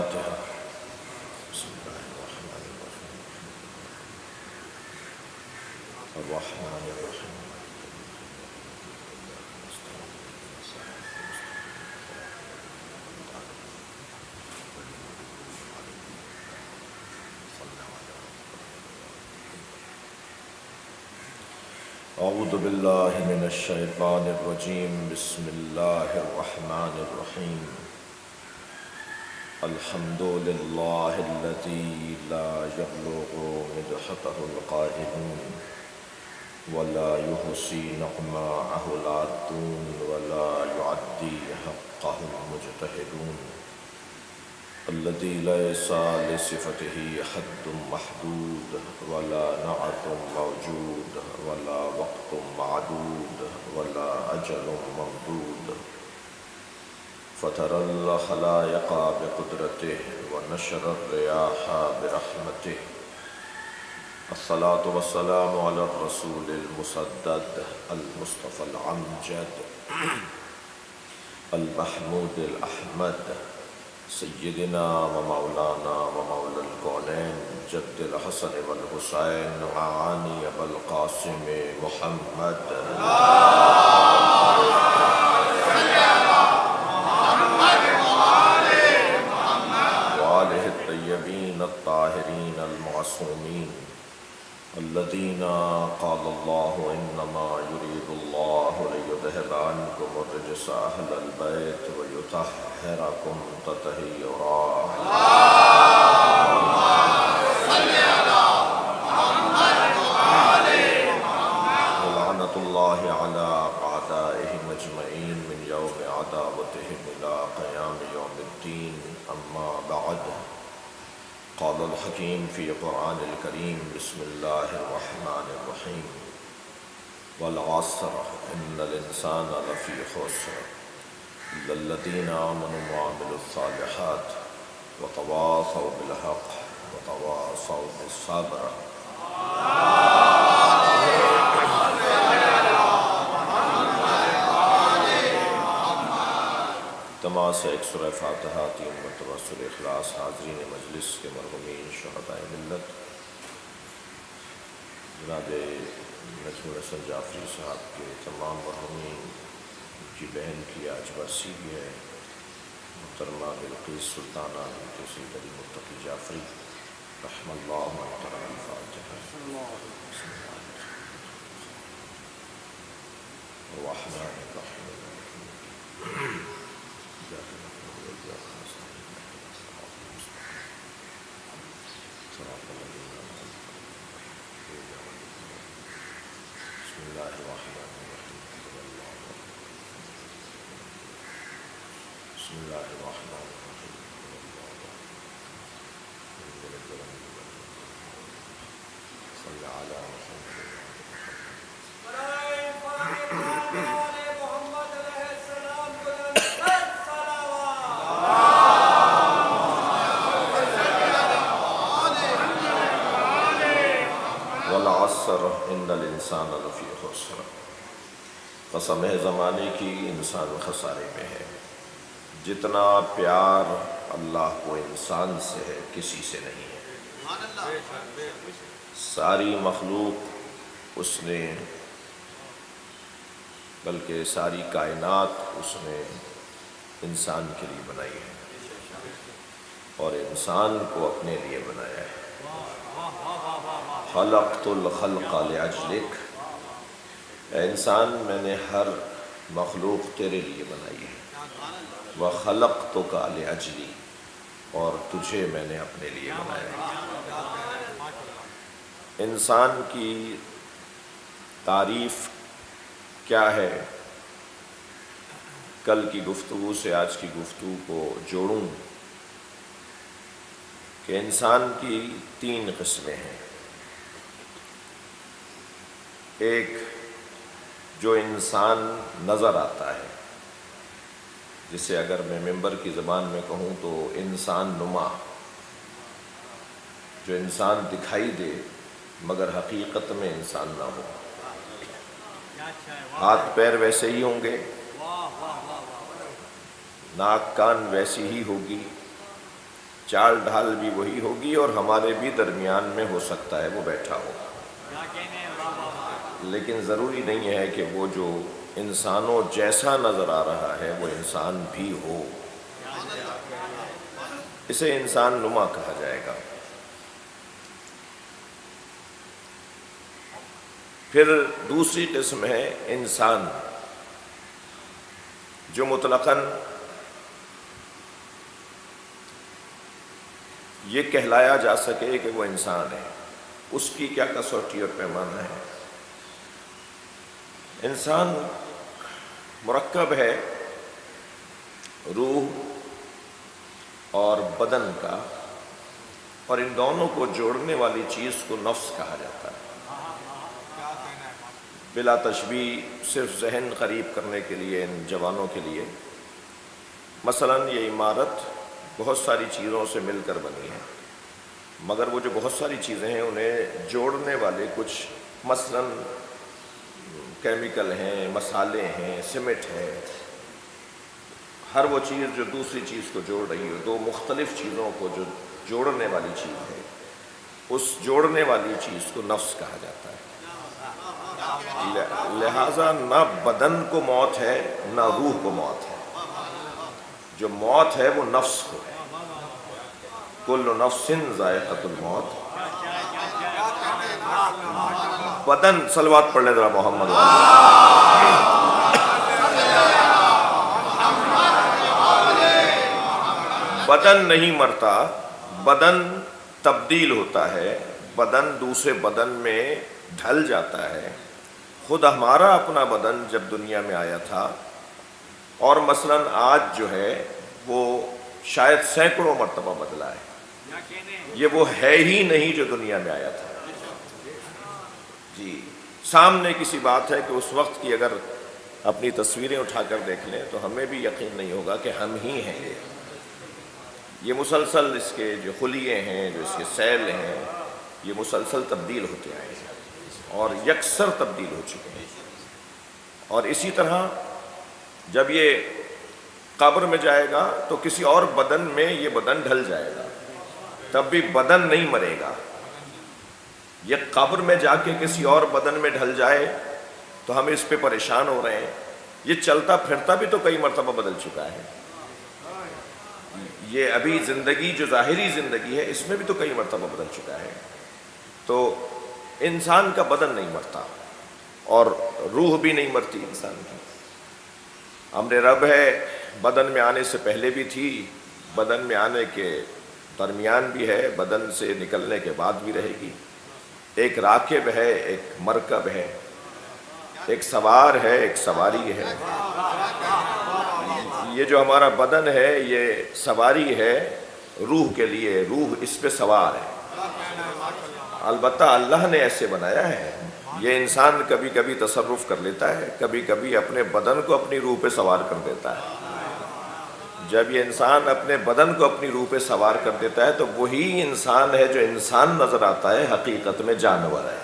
الفاتحة. بسم الله الرحمن الرحيم. أعوذ بالله من الشيطان الرجيم. بسم الله الرحمن الرحيم. الحمد لله الذي لا يبلغ مدحته القائلون ولا يحصي نعماءه العادون ولا يعدي حقه المجتهدون، الذي ليس لصفته حد محدود ولا نعت موجود ولا وقت معدود ولا أجل ممدود، فترى الخلائق بقدرته ونشر الرياح برحمته. الصلاة والسلام على الرسول المسدد المصطفى الأمجد المحمود الأحمد سيدنا ومولانا ومولى الكونين جد الحسن والحسين وعاني أبا القاسم محمد وآله الطيبين الطاهرين المعصومين الذين قال الله إنما يريد الله ليذهب عنكم الرجس أهل البيت ويطهركم تطهيرا. ولعنة الله على أعدائهم أجمعين من يوم عداوتهم إلى قيام يوم الدين. أما بعد، قال الحكيم في قرآن الكريم. بسم الله الرحمن الرحيم. والعصر إن الإنسان لفي خسر إلا الذين آمنوا وعملوا الصالحات وتواصوا بالحق وتواصوا بالصبر. تمام سے ایک سورہ فاتحہ، 3 مرتبہ سورہ اخلاص. حاضرین مجلس کے مرحومین شہداء ملت، جناب نجم الحسن جعفری صاحب کے تمام مرحومین کی بہن کی آج برسی بھی ہے، محترمہ بلقیس سلطانہ بنت سید علی متقی جعفری رحم اللہ محترم. الفاتحہ. الرحمن الرحیم. بسم الله الرحمن الرحيم. بسم الله الرحمن الرحيم. صل على محمد. والعصر ان الانسان لفی خسر. قسم ہے زمانے کی، انسان خسارے میں ہے. جتنا پیار اللہ کو انسان سے ہے کسی سے نہیں ہے. ساری مخلوق اس نے، بلکہ ساری کائنات اس نے انسان کے لیے بنائی ہے اور انسان کو اپنے لیے بنایا ہے. خلقت الخلق لأجلک. اے انسان، میں نے ہر مخلوق تیرے لیے بنائی ہے. وخلقتک لأجلی، اور تجھے میں نے اپنے لیے بنایا ہے. انسان کی تعریف کیا ہے؟ کل کی گفتگو سے آج کی گفتگو کو جوڑوں کہ انسان کی 3 قسمیں ہیں. ایک جو انسان نظر آتا ہے، جسے اگر میں ممبر کی زبان میں کہوں تو انسان نما، جو انسان دکھائی دے مگر حقیقت میں انسان نہ ہو. ہاتھ پیر ویسے ہی ہوں گے، ناک کان ویسی ہی ہوگی، چال ڈھال بھی وہی ہوگی اور ہمارے بھی درمیان میں ہو سکتا ہے وہ بیٹھا ہو، لیکن ضروری نہیں ہے کہ وہ جو انسانوں جیسا نظر آ رہا ہے وہ انسان بھی ہو، اسے انسان نما کہا جائے گا۔ پھر دوسری قسم ہے انسان، جو مطلقاً یہ کہلایا جا سکے کہ وہ انسان ہے۔ اس کی کیا کسوٹی اور پیمانہ ہے؟ انسان مرکب ہے روح اور بدن کا، اور ان دونوں کو جوڑنے والی چیز کو نفس کہا جاتا ہے۔ بلا تشبیہ، صرف ذہن قریب کرنے کے لیے ان جوانوں کے لیے، مثلاً یہ عمارت بہت ساری چیزوں سے مل کر بنی ہے، مگر وہ جو بہت ساری چیزیں ہیں انہیں جوڑنے والے کچھ مثلاً کیمیکل ہیں، مسالے ہیں، سیمنٹ ہے، ہر وہ چیز جو دوسری چیز کو جوڑ رہی ہے، دو مختلف چیزوں کو جو جوڑنے والی چیز ہے، اس جوڑنے والی چیز کو نفس کہا جاتا ہے۔ لہٰذا نہ بدن کو موت ہے نہ روح کو موت ہے، جو موت ہے وہ نفس کو ہے۔ کل نفس ذائقۃ الموت۔ بدن، صلوات پڑھ لیں ذرا محمد بدن نہیں مرتا، بدن تبدیل ہوتا ہے، بدن دوسرے بدن میں ڈھل جاتا ہے۔ خود ہمارا اپنا بدن جب دنیا میں آیا تھا، اور مثلاً آج جو ہے وہ شاید سینکڑوں مرتبہ بدلا ہے، یہ وہ ہے ہی نہیں جو دنیا میں آیا تھا۔ جی، سامنے کسی بات ہے کہ اس وقت کی اگر اپنی تصویریں اٹھا کر دیکھ لیں تو ہمیں بھی یقین نہیں ہوگا کہ ہم ہی ہیں۔ یہ مسلسل اس کے جو خلیے ہیں، جو اس کے سیل ہیں، یہ مسلسل تبدیل ہوتے آئے ہیں اور یکسر تبدیل ہو چکے ہیں۔ اور اسی طرح جب یہ قبر میں جائے گا تو کسی اور بدن میں یہ بدن ڈھل جائے گا، تب بھی بدن نہیں مرے گا۔ یہ قبر میں جا کے کسی اور بدن میں ڈھل جائے تو ہم اس پہ پریشان ہو رہے ہیں، یہ چلتا پھرتا بھی تو کئی مرتبہ بدل چکا ہے۔ یہ ابھی زندگی جو ظاہری زندگی ہے اس میں بھی تو کئی مرتبہ بدل چکا ہے۔ تو انسان کا بدن نہیں مرتا اور روح بھی نہیں مرتی انسان کی۔ امر رب ہے، بدن میں آنے سے پہلے بھی تھی، بدن میں آنے کے درمیان بھی ہے، بدن سے نکلنے کے بعد بھی رہے گی۔ ایک راکب ہے، ایک مرکب ہے، ایک سوار ہے، ایک سواری ہے۔ یہ جو ہمارا بدن ہے یہ سواری ہے روح کے لیے، روح اس پہ سوار ہے۔ البتہ اللہ نے ایسے بنایا ہے، یہ انسان کبھی کبھی تصرف کر لیتا ہے، کبھی کبھی اپنے بدن کو اپنی روح پہ سوار کر دیتا ہے۔ جب یہ انسان اپنے بدن کو اپنی روح پہ سوار کر دیتا ہے تو وہی انسان ہے جو انسان نظر آتا ہے، حقیقت میں جانور ہے۔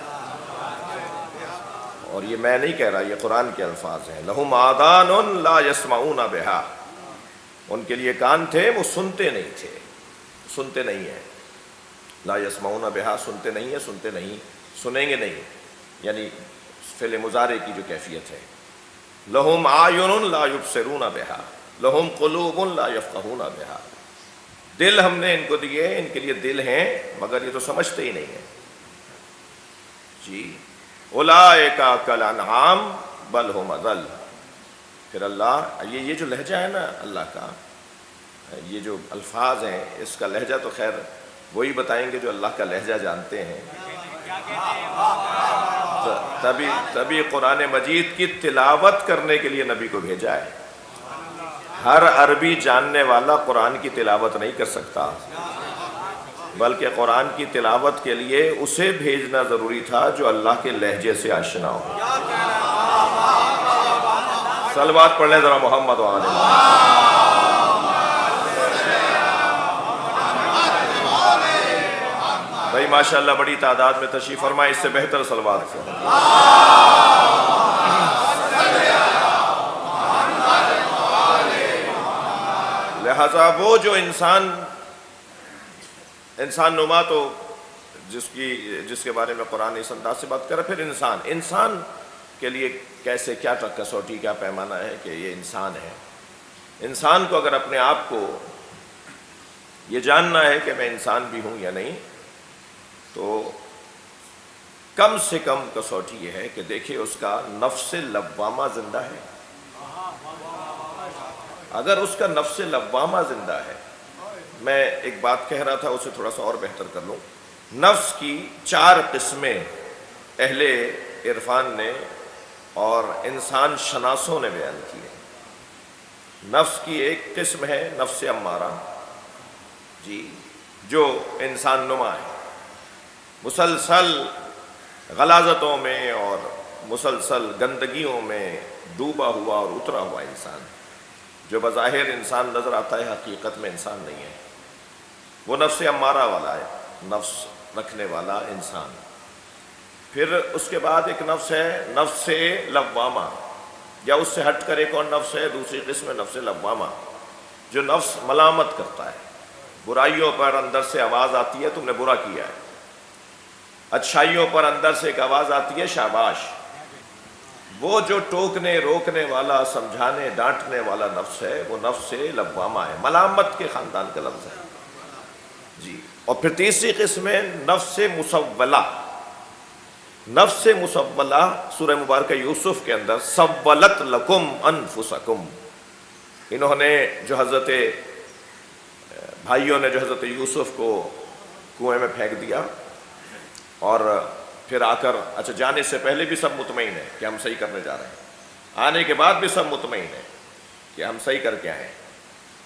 اور یہ میں نہیں کہہ رہا، یہ قرآن کے الفاظ ہیں۔ لَهُمْ آذَانٌ لَا يَسْمَعُونَ بِهَا، ان کے لیے کان تھے وہ سنتے نہیں تھے، سنتے نہیں ہیں۔ لا يسمعون بها، سنتے نہیں ہیں، سنتے نہیں، سنیں گے نہیں، یعنی فعل مضارع کی جو کیفیت ہے۔ لہم اعین لا یبصرون بها، لہم قلوب لا یفقهون بها، دل ہم نے ان کو دیے، ان کے لیے دل ہیں مگر یہ تو سمجھتے ہی نہیں ہیں۔ جی، اولئک کالانعام بل هم اضل۔ پھر اللہ، یہ جو لہجہ ہے نا اللہ کا، یہ جو الفاظ ہیں، اس کا لہجہ تو خیر وہی بتائیں گے جو اللہ کا لہجہ جانتے ہیں۔ تبھی قرآن مجید کی تلاوت کرنے کے لیے نبی کو بھیجا ہے۔ ہر عربی جاننے والا قرآن کی تلاوت نہیں کر سکتا، بلکہ قرآن کی تلاوت کے لیے اسے بھیجنا ضروری تھا جو اللہ کے لہجے سے آشنا ہو۔ صلوات پڑھ لیں ذرا محمد وعلى محمد۔ بھائی ماشاءاللہ بڑی تعداد میں تشریف فرمائے، اس سے بہتر صلوات سے۔ لہذا وہ جو انسان انسان نما تو جس کے بارے میں قرآن اس انداز سے بات کر رہا ہے. پھر انسان کے لیے کیسے کیا کسوٹی کیا پیمانہ ہے کہ یہ انسان ہے. انسان کو اگر اپنے آپ کو یہ جاننا ہے کہ میں انسان بھی ہوں یا نہیں، تو کم سے کم کسوٹی یہ ہے کہ دیکھیں اس کا نفس لوامہ زندہ ہے. اگر اس کا نفس لوامہ زندہ ہے، میں ایک بات کہہ رہا تھا اسے تھوڑا سا اور بہتر کر لوں. نفس کی 4 قسمیں اہل عرفان نے اور انسان شناسوں نے بیان کی ہے. نفس کی ایک قسم ہے نفس امارہ، جو انسان نما ہے، مسلسل غلاظتوں میں اور مسلسل گندگیوں میں ڈوبا ہوا اور اترا ہوا انسان، جو بظاہر انسان نظر آتا ہے حقیقت میں انسان نہیں ہے. وہ نفس امارہ والا ہے، نفس رکھنے والا انسان. پھر اس کے بعد ایک نفس ہے نفس لوامہ، یا اس سے ہٹ کر ایک اور نفس ہے، دوسری قسم ہے نفس لوامہ، جو نفس ملامت کرتا ہے. برائیوں پر اندر سے آواز آتی ہے تم نے برا کیا ہے، اچھائیوں پر اندر سے ایک آواز آتی ہے شاباش. وہ جو ٹوکنے روکنے والا سمجھانے ڈانٹنے والا نفس ہے وہ نفس لوامہ ہے، ملامت کے خاندان کا لفظ ہے. اور پھر تیسری قسم ہے نفس مسولہ. نفس مسولہ سورہ مبارکہ یوسف کے اندر سولت لکم انفسکم، انہوں نے جو بھائیوں نے جو حضرت یوسف کو کنویں میں پھینک دیا، اور پھر آ کر جانے سے پہلے بھی سب مطمئن ہیں کہ ہم صحیح کرنے جا رہے ہیں، آنے کے بعد بھی سب مطمئن ہیں کہ ہم صحیح کر کے آئے.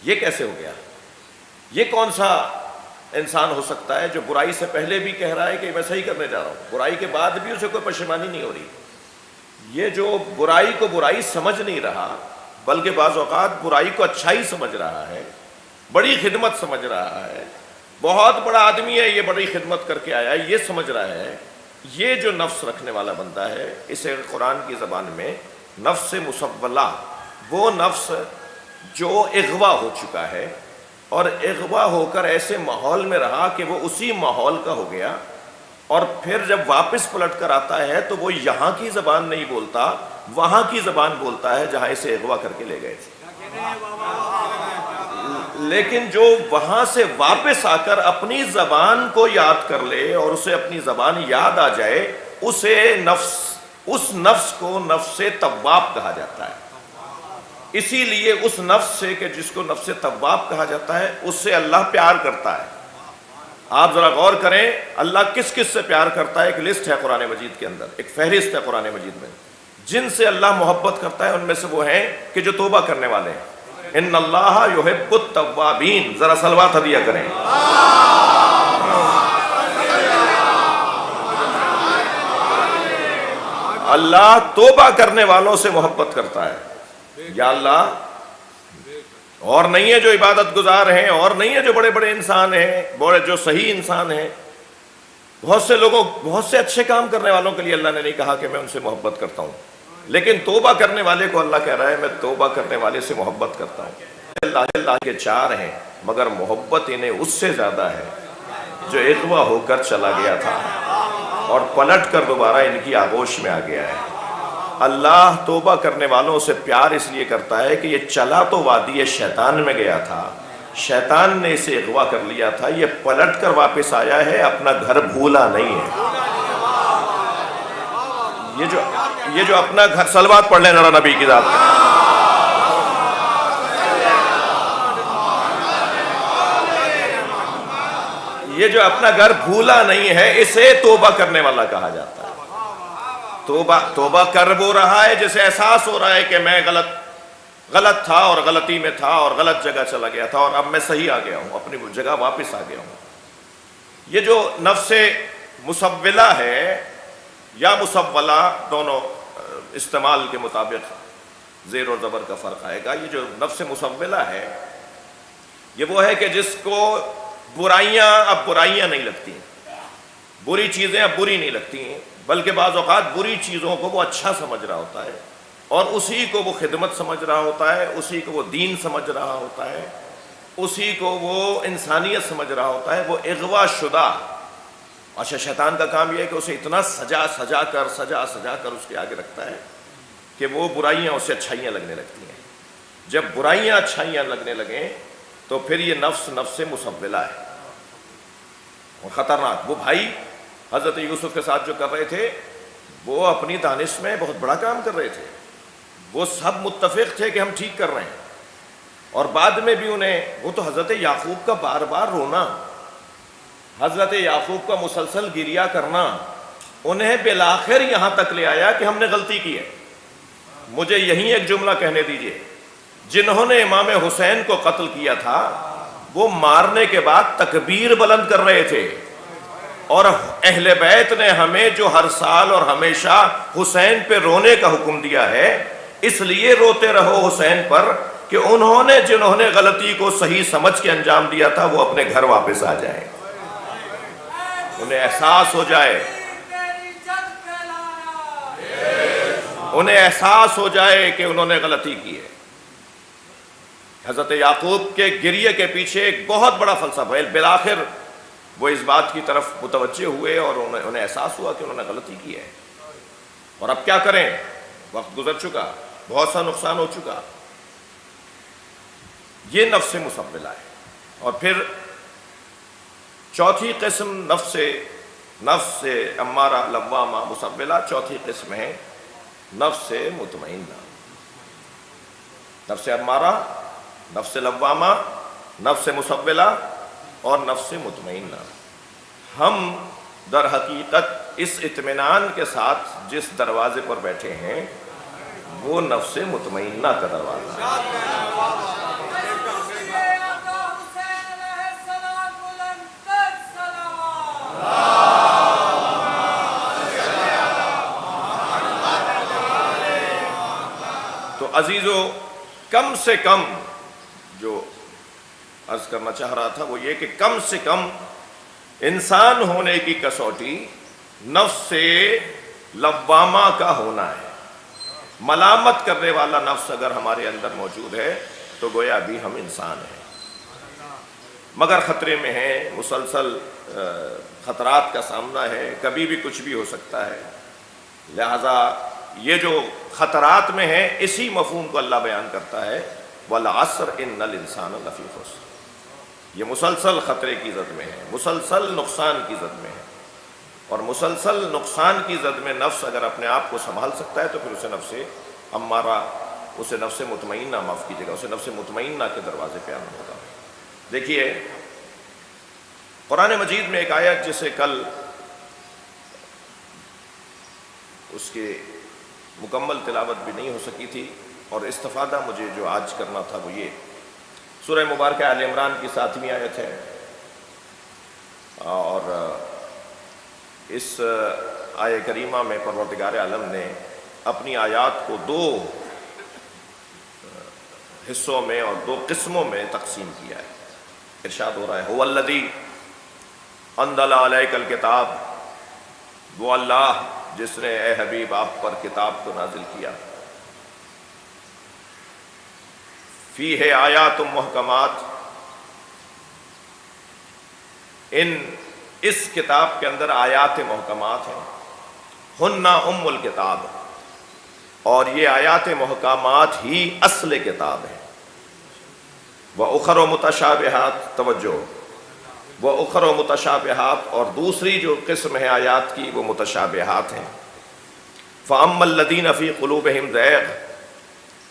یہ کیسے ہو گیا؟ یہ کون سا انسان ہو سکتا ہے جو برائی سے پہلے بھی کہہ رہا ہے کہ میں صحیح کرنے جا رہا ہوں، برائی کے بعد بھی اسے کوئی پشیمانی نہیں ہو رہی؟ یہ جو برائی کو برائی سمجھ نہیں رہا بلکہ بعض اوقات برائی کو اچھائی سمجھ رہا ہے، بڑی خدمت سمجھ رہا ہے، بہت بڑا آدمی ہے یہ بڑی خدمت کر کے آیا ہے، یہ سمجھ رہا ہے، یہ جو نفس رکھنے والا بندہ ہے اسے قرآن کی زبان میں نفس مسولہ، وہ نفس جو اغوا ہو چکا ہے اور اغوا ہو کر ایسے ماحول میں رہا کہ وہ اسی ماحول کا ہو گیا، اور پھر جب واپس پلٹ کر آتا ہے تو وہ یہاں کی زبان نہیں بولتا، وہاں کی زبان بولتا ہے جہاں اسے اغوا کر کے لے گئے تھے. لیکن جو وہاں سے واپس آ کر اپنی زبان کو یاد کر لے اور اسے اپنی زبان یاد آ جائے، اس نفس کو نفس تواب کہا جاتا ہے. اسی لیے اس نفس سے کہ جس کو نفس تواب کہا جاتا ہے اس سے اللہ پیار کرتا ہے. آپ ذرا غور کریں اللہ کس کس سے پیار کرتا ہے. ایک لسٹ ہے قرآن مجید کے اندر، ایک فہرست ہے قرآن مجید میں جن سے اللہ محبت کرتا ہے. ان میں سے وہ ہیں کہ جو توبہ کرنے والے ہیں. ان اللہ یحب التوابین، ذرا صلوات ہدیہ کریں. اللہ توبہ کرنے والوں سے محبت کرتا ہے. یا اللہ، اور نہیں ہے جو عبادت گزار ہیں، اور نہیں ہے جو بڑے بڑے انسان ہیں، جو صحیح انسان ہیں. بہت سے لوگوں، بہت سے اچھے کام کرنے والوں کے لیے اللہ نے نہیں کہا کہ میں ان سے محبت کرتا ہوں، لیکن توبہ کرنے والے کو اللہ کہہ رہا ہے میں توبہ کرنے والے سے محبت کرتا ہوں. اللہ کے 4 ہیں مگر محبت انہیں اس سے زیادہ ہے جو اغوا ہو کر چلا گیا تھا اور پلٹ کر دوبارہ ان کی آغوش میں آ گیا ہے. اللہ توبہ کرنے والوں سے پیار اس لیے کرتا ہے کہ یہ چلا تو وادی شیطان میں گیا تھا، شیطان نے اسے اغوا کر لیا تھا، یہ پلٹ کر واپس آیا ہے، اپنا گھر بھولا نہیں ہے. یہ جو اپنا گھر، صلوات پڑھ لیں ذرا نبی کی ذات میں. یہ جو اپنا گھر بھولا نہیں ہے اسے توبہ کرنے والا کہا جاتا ہے. توبہ کر وہ رہا ہے جسے احساس ہو رہا ہے کہ میں غلط تھا اور غلطی میں تھا اور غلط جگہ چلا گیا تھا اور اب میں صحیح آ گیا ہوں، اپنی جگہ واپس آ گیا ہوں. یہ جو نفس مسولہ ہے یا مسولہ، دونوں استعمال کے مطابق زیر اور زبر کا فرق آئے گا. یہ جو نفس مسولہ ہے یہ وہ ہے کہ جس کو برائیاں اب برائیاں نہیں لگتی، بری چیزیں اب بری نہیں لگتی ہیں، بلکہ بعض اوقات بری چیزوں کو وہ اچھا سمجھ رہا ہوتا ہے اور اسی کو وہ خدمت سمجھ رہا ہوتا ہے، اسی کو وہ دین سمجھ رہا ہوتا ہے. اسی کو وہ انسانیت سمجھ رہا ہوتا ہے، وہ اغوا شدہ. اچھا، شیطان کا کام یہ ہے کہ اسے اتنا سجا سجا کر اس کے آگے رکھتا ہے کہ وہ برائیاں اسے اچھائیاں لگنے لگتی ہیں. جب برائیاں اچھائیاں لگنے لگیں تو پھر یہ نفس مسولہ ہے اور خطرناک. وہ بھائی حضرت یوسف کے ساتھ جو کر رہے تھے وہ اپنی دانش میں بہت بڑا کام کر رہے تھے. وہ سب متفق تھے کہ ہم ٹھیک کر رہے ہیں، اور بعد میں بھی وہ تو حضرت یعقوب کا بار بار رونا، حضرت یعقوب کا مسلسل گریہ کرنا انہیں بالآخر یہاں تک لے آیا کہ ہم نے غلطی کی ہے. مجھے یہیں ایک جملہ کہنے دیجئے، جنہوں نے امام حسین کو قتل کیا تھا وہ مارنے کے بعد تکبیر بلند کر رہے تھے، اور اہل بیت نے ہمیں جو ہر سال اور ہمیشہ حسین پہ رونے کا حکم دیا ہے، اس لیے روتے رہو حسین پر کہ جنہوں نے غلطی کو صحیح سمجھ کے انجام دیا تھا وہ اپنے گھر واپس آ جائیں، انہیں احساس ہو جائے کہ انہوں نے غلطی کی ہے. حضرت یعقوب کے گریے کے پیچھے ایک بہت بڑا فلسفہ ہے. بالآخر وہ اس بات کی طرف متوجہ ہوئے اور انہیں احساس ہوا کہ انہوں نے غلطی کی ہے، اور اب کیا کریں، وقت گزر چکا، بہت سا نقصان ہو چکا. یہ نفس مسولہ ہے. اور پھر چوتھی قسم نفس امارہ لوامہ مسولہ، چوتھی قسم ہے نفس مطمئنہ. نفس امارہ، نفس لوامہ، نفس مسولہ اور نفس مطمئنہ. ہم در حقیقت اس اطمینان کے ساتھ جس دروازے پر بیٹھے ہیں وہ نفس مطمئنہ کا دروازہ ہے. تو عزیزو، کم سے کم جو عرض کرنا چاہ رہا تھا وہ یہ کہ کم سے کم انسان ہونے کی کسوٹی نفس لوامہ کا ہونا ہے. ملامت کرنے والا نفس اگر ہمارے اندر موجود ہے تو گویا بھی ہم انسان ہیں، مگر خطرے میں ہیں، مسلسل خطرات کا سامنا ہے، کبھی بھی کچھ بھی ہو سکتا ہے. لہذا یہ جو خطرات میں ہیں اسی مفہوم کو اللہ بیان کرتا ہے، وَالْعَصْرِ إِنَّ الْإِنسَانَ لَفِي خُسْرٍ. یہ مسلسل خطرے کی زد میں ہے، مسلسل نقصان کی زد میں ہے، اور مسلسل نقصان کی زد میں نفس اگر اپنے آپ کو سنبھال سکتا ہے تو پھر اسے نفس امارہ، اسے نفس مطمئنہ، معاف کیجیے گا، اسے نفس مطمئنہ کے دروازے پہ آنا ہوگا. دیکھیے قرآن مجید میں ایک آیت جسے کل اس کی مکمل تلاوت بھی نہیں ہو سکی تھی، اور استفادہ مجھے جو آج کرنا تھا وہ یہ سورہ مبارکہ آل عمران کی 7ویں آیت ہے. اور اس آیہ کریمہ میں پروردگار عالم نے اپنی آیات کو 2 حصوں میں اور 2 قسموں میں تقسیم کیا ہے. ارشاد ہو رہا ہے، هو الذی انزل علیک الکتاب، وہ اللہ جس نے اے حبیب آپ پر کتاب کو نازل کیا، فیہ آیات محکمات، اس کتاب کے اندر آیات محکمات ہیں، ہن ام الکتاب، اور یہ آیات محکمات ہی اصل کتاب ہے. وَأُخَرُ مُتَشَابِهَاتٌ، توجہ، وَأُخَرُ مُتَشَابِهَاتٌ، اور دوسری جو قسم ہے آیات کی وہ متشابہات ہیں. فَأَمَّا الَّذِينَ فِي قُلُوبِهِمْ زَيْغٌ،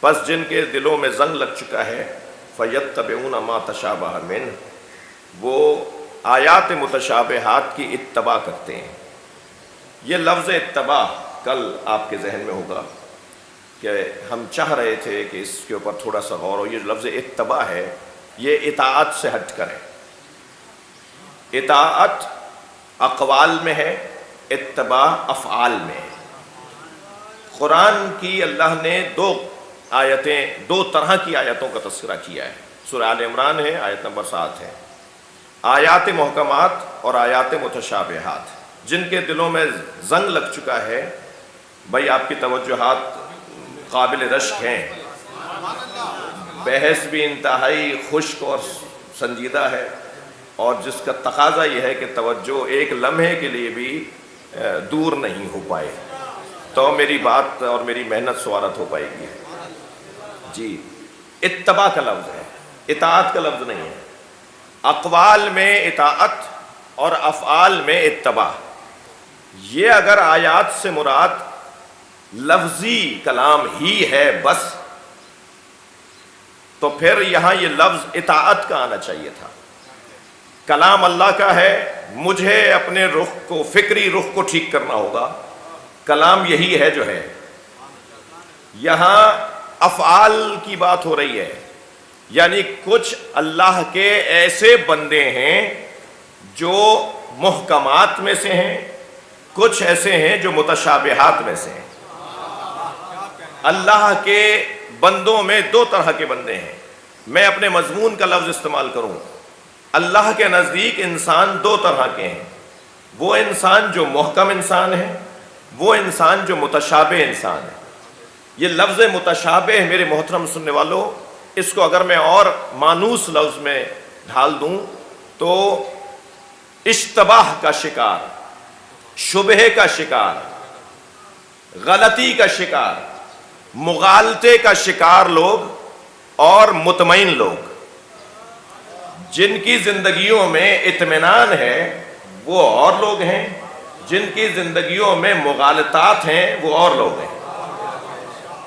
پس جن کے دلوں میں زنگ لگ چکا ہے، فَيَتَّبِعُونَ مَا تَشَابَهَ مِنْهُ، وہ آیات متشابہات کی اتباع کرتے ہیں. یہ لفظ اتباع کل آپ کے ذہن میں ہوگا کہ ہم چاہ رہے تھے کہ اس کے اوپر تھوڑا سا غور ہو. یہ لفظ اتباع ہے، یہ اطاعت سے ہٹ کر ہے. اطاعت اقوال میں ہے، اتباع افعال میں ہے. قرآن کی اللہ نے 2 طرح کی آیتوں کا تذکرہ کیا ہے. سورہ آل عمران ہے، آیت نمبر 7 ہے. آیات محکمات اور آیات متشابہات. جن کے دلوں میں زنگ لگ چکا ہے، بھائی آپ کی توجہات قابل رشک ہیں، بحث بھی انتہائی خشک اور سنجیدہ ہے اور جس کا تقاضا یہ ہے کہ توجہ ایک لمحے کے لیے بھی دور نہیں ہو پائے، تو میری بات اور میری محنت سوارت ہو پائے گی۔ جی، اتباع کا لفظ ہے، اطاعت کا لفظ نہیں ہے۔ اقوال میں اطاعت اور افعال میں اتباع، یہ اگر آیات سے مراد لفظی کلام ہی ہے بس، تو پھر یہاں یہ لفظ اطاعت کا آنا چاہیے تھا۔ کلام اللہ کا ہے، مجھے اپنے رخ کو، فکری رخ کو ٹھیک کرنا ہوگا، کلام یہی ہے جو ہے۔ یہاں افعال کی بات ہو رہی ہے، یعنی کچھ اللہ کے ایسے بندے ہیں جو محکمات میں سے ہیں، کچھ ایسے ہیں جو متشابہات میں سے ہیں۔ اللہ کے بندوں میں دو طرح کے بندے ہیں۔ میں اپنے مضمون کا لفظ استعمال کروں، اللہ کے نزدیک انسان دو طرح کے ہیں، وہ انسان جو محکم انسان ہے، وہ انسان جو متشابہ انسان ہے۔ یہ لفظ متشابہ میرے محترم سننے والوں، اس کو اگر میں اور مانوس لفظ میں ڈھال دوں تو اشتباہ کا شکار، شبہے کا شکار، غلطی کا شکار، مغالطے کا شکار لوگ اور مطمئن لوگ، جن کی زندگیوں میں اطمینان ہے وہ اور لوگ ہیں، جن کی زندگیوں میں مغالطات ہیں وہ اور لوگ ہیں۔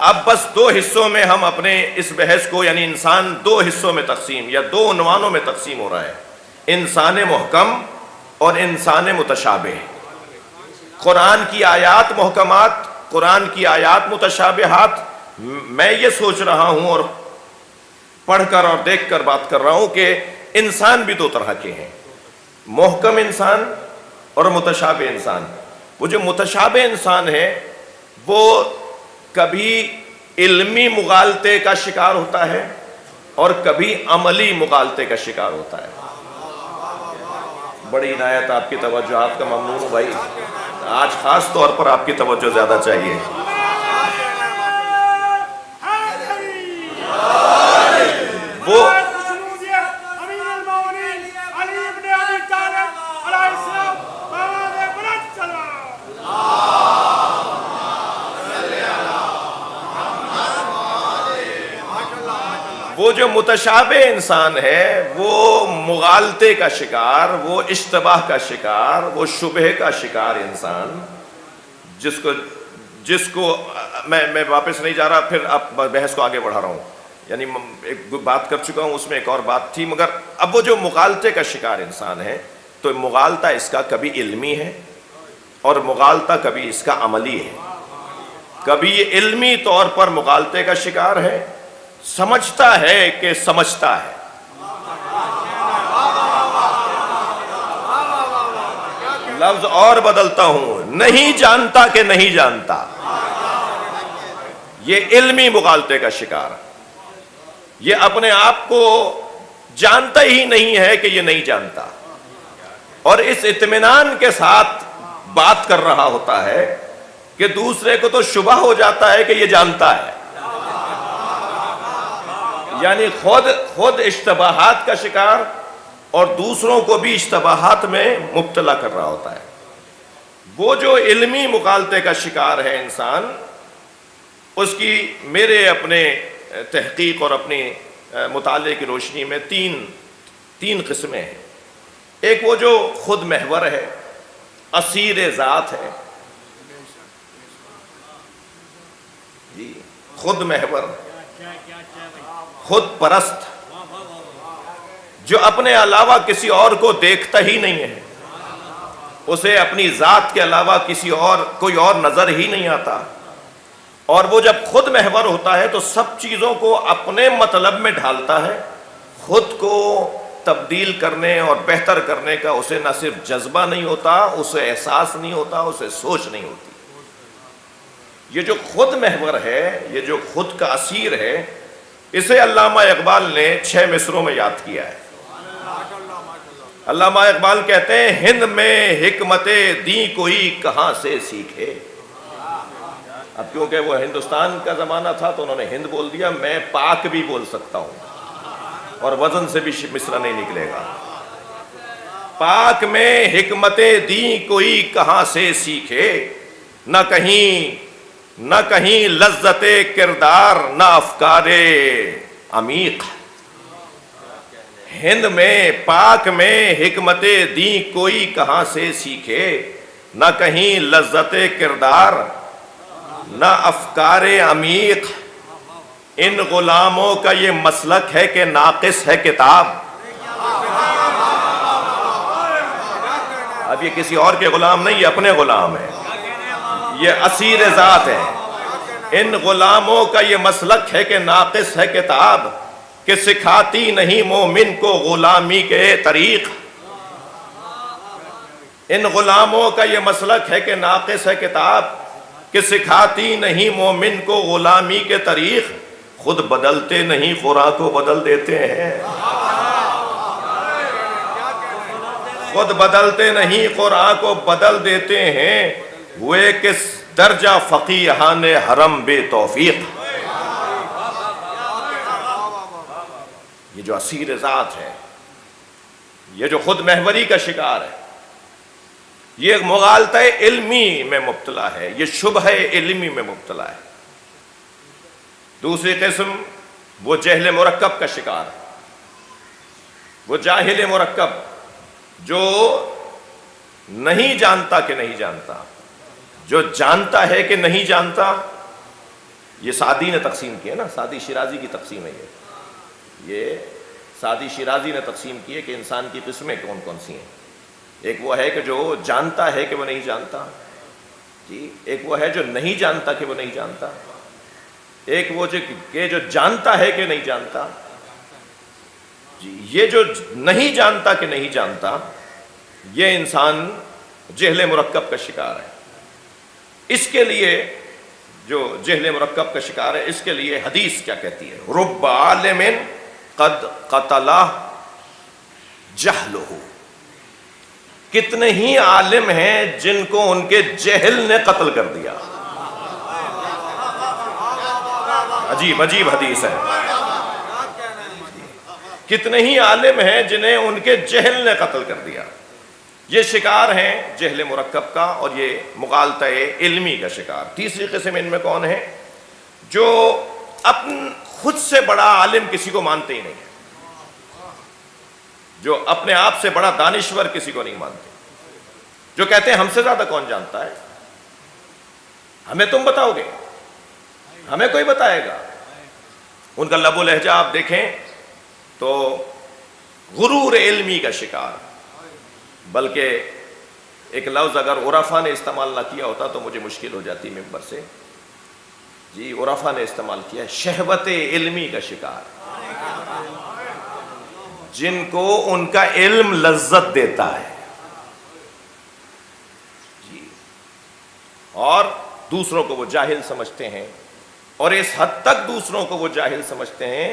اب بس دو حصوں میں ہم اپنے اس بحث کو، یعنی انسان دو حصوں میں تقسیم یا دو عنوانوں میں تقسیم ہو رہا ہے، انسان محکم اور انسان متشابہ۔ قرآن کی آیات محکمات، قرآن کی آیات متشابہات۔ میں یہ سوچ رہا ہوں اور پڑھ کر اور دیکھ کر بات کر رہا ہوں کہ انسان بھی دو طرح کے ہیں، محکم انسان اور متشابہ انسان۔ وہ جو متشابہ انسان ہے وہ کبھی علمی مغالطے کا شکار ہوتا ہے اور کبھی عملی مغالطے کا شکار ہوتا ہے۔ بڑی عنایت، آپ کی توجہ، آپ کا ممنون ہوں بھائی، آج خاص طور پر آپ کی توجہ زیادہ چاہیے۔ وہ وہ جو متشابہ انسان ہے وہ مغالطے کا شکار، وہ اشتباہ کا شکار، وہ شبہ کا شکار انسان، جس کو میں واپس نہیں جا رہا، پھر اب بحث کو آگے بڑھا رہا ہوں، یعنی ایک بات کر چکا ہوں، اس میں ایک اور بات تھی، مگر اب وہ جو مغالطے کا شکار انسان ہے تو مغالطہ اس کا کبھی علمی ہے اور مغالطہ کبھی اس کا عملی ہے۔ کبھی یہ علمی طور پر مغالطے کا شکار ہے، سمجھتا ہے کہ سمجھتا ہے، لفظ اور بدلتا ہوں، نہیں جانتا کہ نہیں جانتا، یہ علمی مغالطے کا شکار، یہ اپنے آپ کو جانتا ہی نہیں ہے کہ یہ نہیں جانتا، اور اس اطمینان کے ساتھ بات کر رہا ہوتا ہے کہ دوسرے کو تو شبہ ہو جاتا ہے کہ یہ جانتا ہے، یعنی خود اشتباہات کا شکار اور دوسروں کو بھی اشتباہات میں مبتلا کر رہا ہوتا ہے۔ وہ جو علمی مغالطے کا شکار ہے انسان، اس کی میرے اپنے تحقیق اور اپنے مطالعے کی روشنی میں تین قسمیں ہیں۔ ایک وہ جو خود محور ہے، اسیر ذات ہے، جی، خود محور، خود پرست، جو اپنے علاوہ کسی اور کو دیکھتا ہی نہیں ہے، اسے اپنی ذات کے علاوہ کوئی اور نظر ہی نہیں آتا، اور وہ جب خود محور ہوتا ہے تو سب چیزوں کو اپنے مطلب میں ڈھالتا ہے، خود کو تبدیل کرنے اور بہتر کرنے کا اسے نہ صرف جذبہ نہیں ہوتا، اسے احساس نہیں ہوتا، اسے سوچ نہیں ہوتی۔ یہ جو خود محور ہے، یہ جو خود کا اسیر ہے، اسے علامہ اقبال نے 6 مصروں میں یاد کیا ہے۔ علامہ اقبال کہتے ہیں، ہند میں حکمت دی کوئی کہاں سے سیکھے۔ اب کیونکہ وہ ہندوستان کا زمانہ تھا تو انہوں نے ہند بول دیا، میں پاک بھی بول سکتا ہوں۔ اور وزن سے بھی مصرع نہیں نکلے گا۔ پاک میں حکمتیں دی کوئی کہاں سے سیکھے، نہ کہیں لذت کردار نہ افکار عمیق۔ ہند میں پاک میں حکمتیں دی کوئی کہاں سے سیکھے، نہ کہیں لذت کردار نہ افکار عمیق۔ ان غلاموں کا یہ مسلک ہے کہ ناقص ہے کتاب۔ اب یہ کسی اور کے غلام نہیں، یہ اپنے غلام ہیں، یہ اسیر ذات ہے۔ ان غلاموں کا یہ مسلک ہے کہ ناقص ہے کتاب، کہ سکھاتی نہیں مومن کو غلامی کے طریق۔ ان غلاموں کا یہ مسلک ہے کہ ناقص ہے کتاب، کہ سکھاتی نہیں مومن کو غلامی کے طریق۔ خود بدلتے نہیں قرآن کو بدل دیتے ہیں، خود بدلتے نہیں قرآن کو بدل دیتے ہیں۔ ہوئے کس درجہ فقیہان حرم بے توفیق۔ یہ جو اسیر ذات ہے، یہ جو خود محوری کا شکار ہے، یہ مغالطہ علمی میں مبتلا ہے، یہ شبہ علمی میں مبتلا ہے۔ دوسری قسم وہ جہل مرکب کا شکار ہے، وہ جاہل مرکب جو نہیں جانتا کہ نہیں جانتا، جو جانتا ہے کہ نہیں جانتا۔ یہ سعدی نے تقسیم کی ہے نا، سعدی شیرازی کی تقسیم ہے یہ سعدی شیرازی نے تقسیم کی ہے کہ انسان کی قسمیں کون کون سی ہیں۔ ایک وہ ہے کہ جو جانتا ہے کہ وہ نہیں جانتا، جی، ایک وہ ہے جو نہیں جانتا کہ وہ نہیں جانتا، ایک وہ جو جانتا ہے کہ نہیں جانتا۔ جی، یہ جو نہیں جانتا کہ نہیں جانتا، یہ انسان جہل مرکب کا شکار ہے۔ اس کے لیے جو جہل مرکب کا شکار ہے، اس کے لیے حدیث کیا کہتی ہے؟ رب عالم قد قتلہ جہلہ۔ کتنے ہی عالم ہیں جن کو ان کے جہل نے قتل کر دیا۔ عجیب عجیب حدیث ہے۔ کتنے ہی عالم ہیں جنہیں ان کے جہل نے قتل کر دیا۔ یہ شکار ہیں جہل مرکب کا، اور یہ مغالطہ علمی کا شکار۔ تیسری قسم ان میں کون ہے؟ جو خود سے بڑا عالم کسی کو مانتے ہی نہیں، جو اپنے آپ سے بڑا دانشور کسی کو نہیں مانتے، جو کہتے ہیں ہم سے زیادہ کون جانتا ہے، ہمیں تم بتاؤ گے، ہمیں کوئی بتائے گا۔ ان کا لب و لہجہ آپ دیکھیں تو غرور علمی کا شکار۔ بلکہ ایک لفظ اگر عرفا نے استعمال نہ کیا ہوتا تو مجھے مشکل ہو جاتی ممبر سے۔ جی، عرفا نے استعمال کیا، شہوت علمی کا شکار، جن کو ان کا علم لذت دیتا ہے، جی، اور دوسروں کو وہ جاہل سمجھتے ہیں، اور اس حد تک دوسروں کو وہ جاہل سمجھتے ہیں۔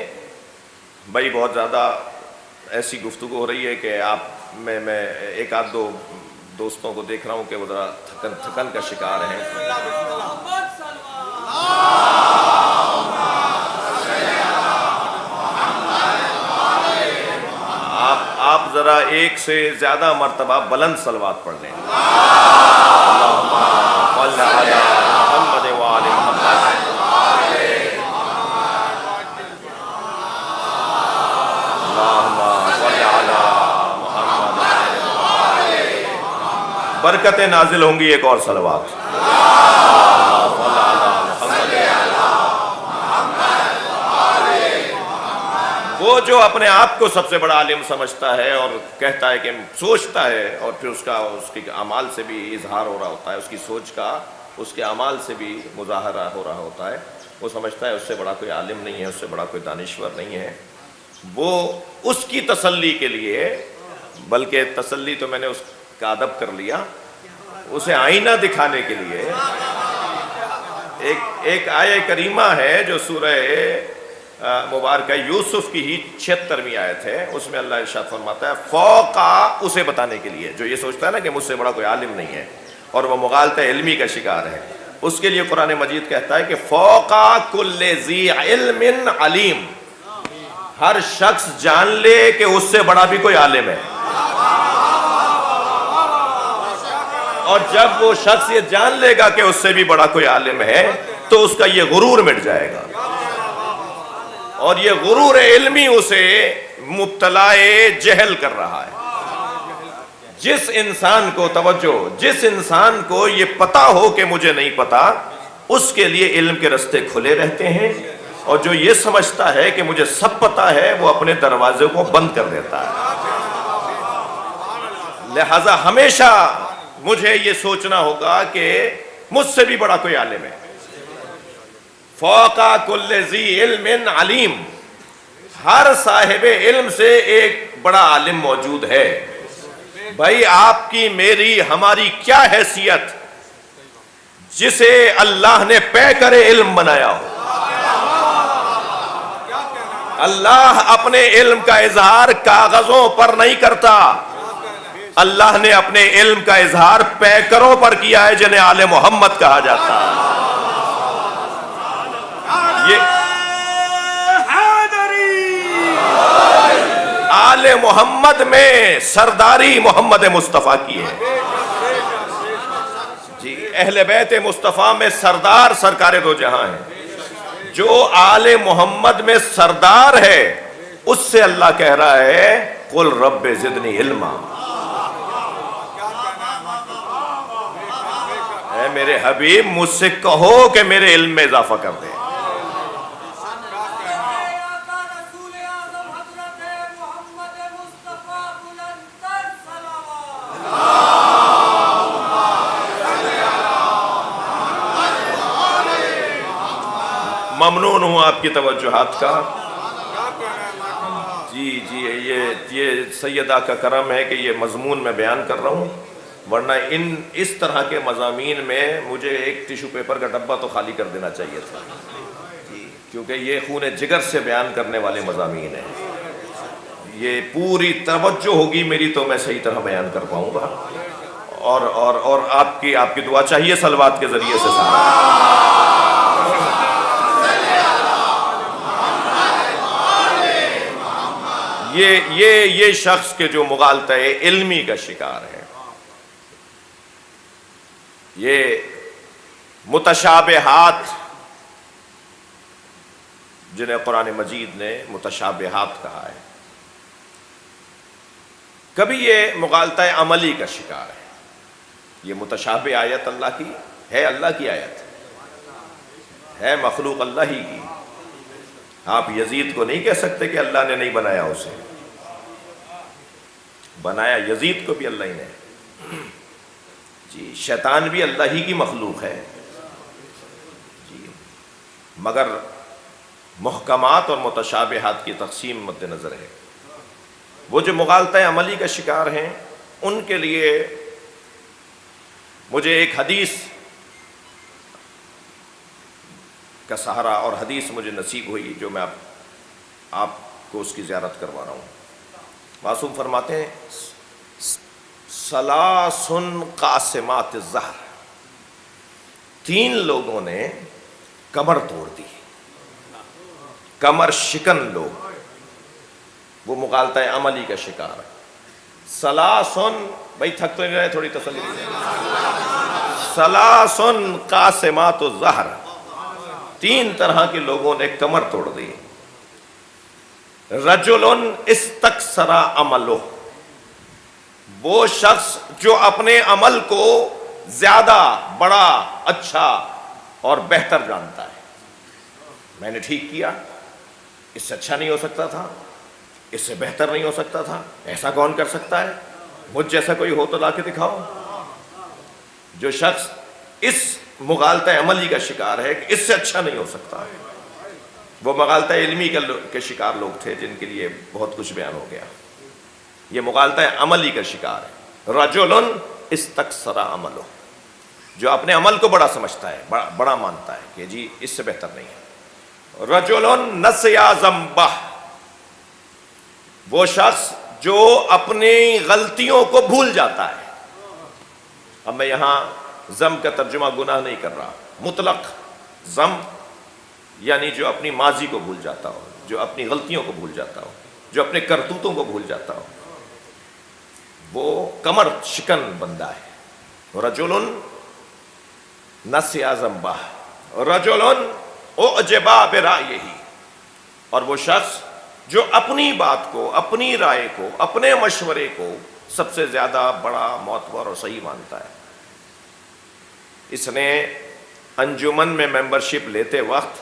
بھائی بہت زیادہ ایسی گفتگو ہو رہی ہے کہ میں ایک آدھ دو دوستوں کو دیکھ رہا ہوں کہ وہ ذرا تھکن کا شکار ہیں۔ آپ ذرا ایک سے زیادہ مرتبہ بلند صلوات پڑھ لیں۔ اللہم صل علی محمد وآل محمد۔ برکتیں نازل ہوں گی ایک اور صلوات۔ وہ جو اپنے آپ کو سب سے بڑا عالم سمجھتا ہے اور کہتا ہے کہ سوچتا ہے، اور پھر اس کے اعمال سے بھی اظہار ہو رہا ہوتا ہے، اس کی سوچ کا اس کے اعمال سے بھی مظاہرہ ہو رہا ہوتا ہے، وہ سمجھتا ہے اس سے بڑا کوئی عالم نہیں ہے، اس سے بڑا کوئی دانشور نہیں ہے۔ وہ اس کی تسلی کے لیے، بلکہ تسلی تو میں نے اس کا ادب کر لیا، اسے آئینہ دکھانے کے لیے ایک آیہ کریمہ ہے جو سورہ مبارکہ یوسف کی ہی 76ویں آیت ہے، اس میں اللہ ارشاد فرماتا ہے فوقا، اسے بتانے کے لیے جو یہ سوچتا ہے نا کہ مجھ سے بڑا کوئی عالم نہیں ہے اور وہ مغالطہ علمی کا شکار ہے، اس کے لیے قرآن مجید کہتا ہے کہ فوقا کل ذی علم علیم، ہر شخص جان لے کہ اس سے بڑا بھی کوئی عالم ہے، اور جب وہ شخص یہ جان لے گا کہ اس سے بھی بڑا کوئی عالم ہے تو اس کا یہ غرور مٹ جائے گا، اور یہ غرور علمی اسے مبتلا جہل کر رہا ہے۔ جس انسان کو توجہ، جس انسان کو یہ پتا ہو کہ مجھے نہیں پتا، اس کے لیے علم کے راستے کھلے رہتے ہیں، اور جو یہ سمجھتا ہے کہ مجھے سب پتا ہے وہ اپنے دروازے کو بند کر دیتا ہے۔ لہذا ہمیشہ مجھے یہ سوچنا ہوگا کہ مجھ سے بھی بڑا کوئی عالم ہے۔ فوق کل ذی علم علیم، ہر صاحب علم سے ایک بڑا عالم موجود ہے۔ بھائی آپ کی میری ہماری کیا حیثیت جسے اللہ نے پیکر علم بنایا ہو۔ اللہ اپنے علم کا اظہار کاغذوں پر نہیں کرتا، اللہ نے اپنے علم کا اظہار پیکروں پر کیا ہے جنہیں آل محمد کہا جاتا ہے۔ آل محمد میں سرداری محمد مصطفیٰ کی ہے جی، اہل بیت مصطفیٰ میں سردار سرکار دو جہاں ہیں۔ جو آل محمد میں سردار ہے اس سے اللہ کہہ رہا ہے قل رب زدنی علما، اے میرے حبیب مجھ سے کہو کہ میرے علم میں اضافہ کر دے۔ ممنون ہوں آپ کی توجہات کا۔ جی یہ سیدہ کا کرم ہے کہ یہ مضمون میں بیان کر رہا ہوں، ورنہ اس طرح کے مضامین میں مجھے ایک ٹیشو پیپر کا ڈبہ تو خالی کر دینا چاہیے تھا جی، کیونکہ یہ خون جگر سے بیان کرنے والے مضامین ہیں۔ یہ پوری توجہ ہوگی میری تو میں صحیح طرح بیان کر پاؤں گا، اور آپ کی دعا چاہیے صلوات کے ذریعے سے سارا۔ یہ شخص کے جو مغالطہ علمی کا شکار ہے، یہ متشابہات جنہیں قرآن مجید نے متشابہات کہا ہے، کبھی یہ مغالطہ عملی کا شکار ہے۔ یہ متشابہ آیت اللہ کی ہے، اللہ کی آیت ہے، مخلوق اللہ ہی کی۔ آپ یزید کو نہیں کہہ سکتے کہ اللہ نے نہیں بنایا، اسے بنایا یزید کو بھی اللہ ہی نے جی۔ شیطان بھی اللہ ہی کی مخلوق ہے جی، مگر محکمات اور متشابہات کی تقسیم مد نظر ہے۔ وہ جو مغالطہ عملی کا شکار ہیں ان کے لیے مجھے ایک حدیث کا سہارا، اور حدیث مجھے نصیب ہوئی جو میں آپ کو اس کی زیارت کروا رہا ہوں۔ معصوم فرماتے ہیں ثلاث قاسمات الظہر، تین لوگوں نے کمر توڑ دی، کمر شکن لوگ، وہ مغالطہ عملی کا شکار ہے۔ ثلاث، بھائی تھک تو نہیں رہے، تھوڑی تسلی دیجیے۔ ثلاث قاسمات الظہر، تین طرح کے لوگوں نے کمر توڑ دی۔ رجل استکثر عملہ، وہ شخص جو اپنے عمل کو زیادہ بڑا، اچھا اور بہتر جانتا ہے۔ میں نے ٹھیک کیا، اس سے اچھا نہیں ہو سکتا تھا، اس سے بہتر نہیں ہو سکتا تھا، ایسا کون کر سکتا ہے، مجھ جیسا کوئی ہو تو لا کے دکھاؤ۔ جو شخص اس مغالطہ عملی کا شکار ہے کہ اس سے اچھا نہیں ہو سکتا، وہ مغالطہ علمی کے شکار لوگ تھے جن کے لیے بہت کچھ بیان ہو گیا۔ یہ مغالطہ عملی کا شکار ہے۔ رجل استکثر عملہ، جو اپنے عمل کو بڑا سمجھتا ہے، بڑا مانتا ہے کہ جی اس سے بہتر نہیں ہے۔ رجل نسی ذنبہ، وہ شخص جو اپنی غلطیوں کو بھول جاتا ہے۔ اب میں یہاں ذنب کا ترجمہ گناہ نہیں کر رہا، مطلق ذنب یعنی جو اپنی ماضی کو بھول جاتا ہو، جو اپنی غلطیوں کو بھول جاتا ہو، جو اپنے کرتوتوں کو بھول جاتا ہو، وہ کمر شکن بندہ ہے۔ رجل نسیا ذنبہ، رجل اعجب برأیہ، اور وہ شخص جو اپنی بات کو، اپنی رائے کو، اپنے مشورے کو سب سے زیادہ بڑا، معتبر اور صحیح مانتا ہے۔ اس نے انجمن میں ممبرشپ لیتے وقت،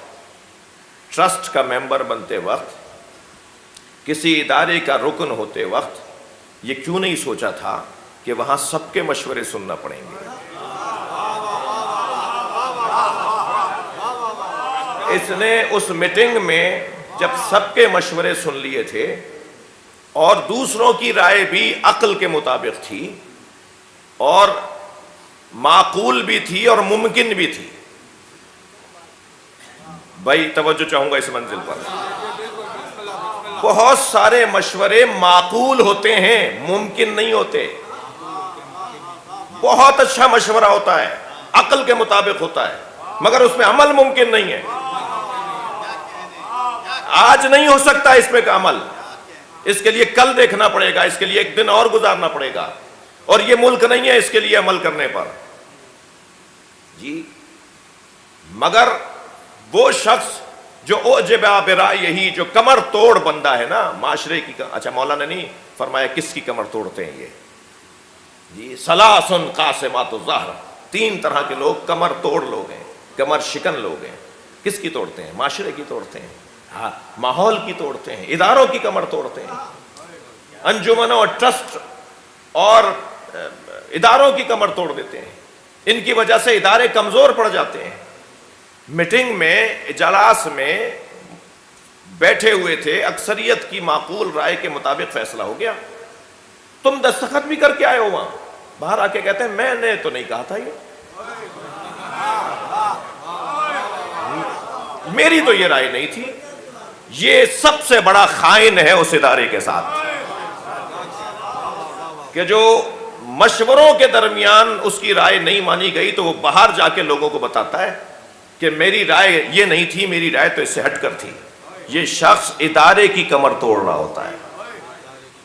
ٹرسٹ کا ممبر بنتے وقت، کسی ادارے کا رکن ہوتے وقت یہ کیوں نہیں سوچا تھا کہ وہاں سب کے مشورے سننا پڑیں گے؟ اس نے اس میٹنگ میں جب سب کے مشورے سن لیے تھے اور دوسروں کی رائے بھی عقل کے مطابق تھی اور معقول بھی تھی اور ممکن بھی تھی، بھائی توجہ چاہوں گا اس منزل پر، بہت سارے مشورے معقول ہوتے ہیں، ممکن نہیں ہوتے۔ بہت اچھا مشورہ ہوتا ہے، عقل کے مطابق ہوتا ہے، مگر اس میں عمل ممکن نہیں ہے۔ آج نہیں ہو سکتا اس پہ کا عمل، اس کے لیے کل دیکھنا پڑے گا، اس کے لیے ایک دن اور گزارنا پڑے گا، اور یہ ملک نہیں ہے اس کے لیے عمل کرنے پر جی۔ مگر وہ شخص جو اعجب برأیہ، جو کمر توڑ بندہ ہے نا معاشرے کی، اچھا مولانا نے نہیں فرمایا کس کی کمر توڑتے ہیں یہ جی، ثلاث قاسمات الظہر، تین طرح کے لوگ کمر توڑ لوگ ہیں، کمر شکن لوگ ہیں۔ کس کی توڑتے ہیں؟ معاشرے کی توڑتے ہیں، ہاں ماحول کی توڑتے ہیں، اداروں کی کمر توڑتے ہیں، انجمنوں اور ٹرسٹ اور اداروں کی کمر توڑ دیتے ہیں۔ ان کی وجہ سے ادارے کمزور پڑ جاتے ہیں۔ میٹنگ میں، اجلاس میں بیٹھے ہوئے تھے، اکثریت کی معقول رائے کے مطابق فیصلہ ہو گیا، تم دستخط بھی کر کے آئے ہو، وہاں باہر آ کے کہتے ہیں میں نے تو نہیں کہا تھا، یہ میری تو یہ رائے نہیں تھی۔ یہ سب سے بڑا خائن ہے اس ادارے کے ساتھ کہ جو مشوروں کے درمیان اس کی رائے نہیں مانی گئی تو وہ باہر جا کے لوگوں کو بتاتا ہے کہ میری رائے یہ نہیں تھی، میری رائے تو اس سے ہٹ کر تھی۔ یہ شخص ادارے کی کمر توڑ رہا ہوتا ہے۔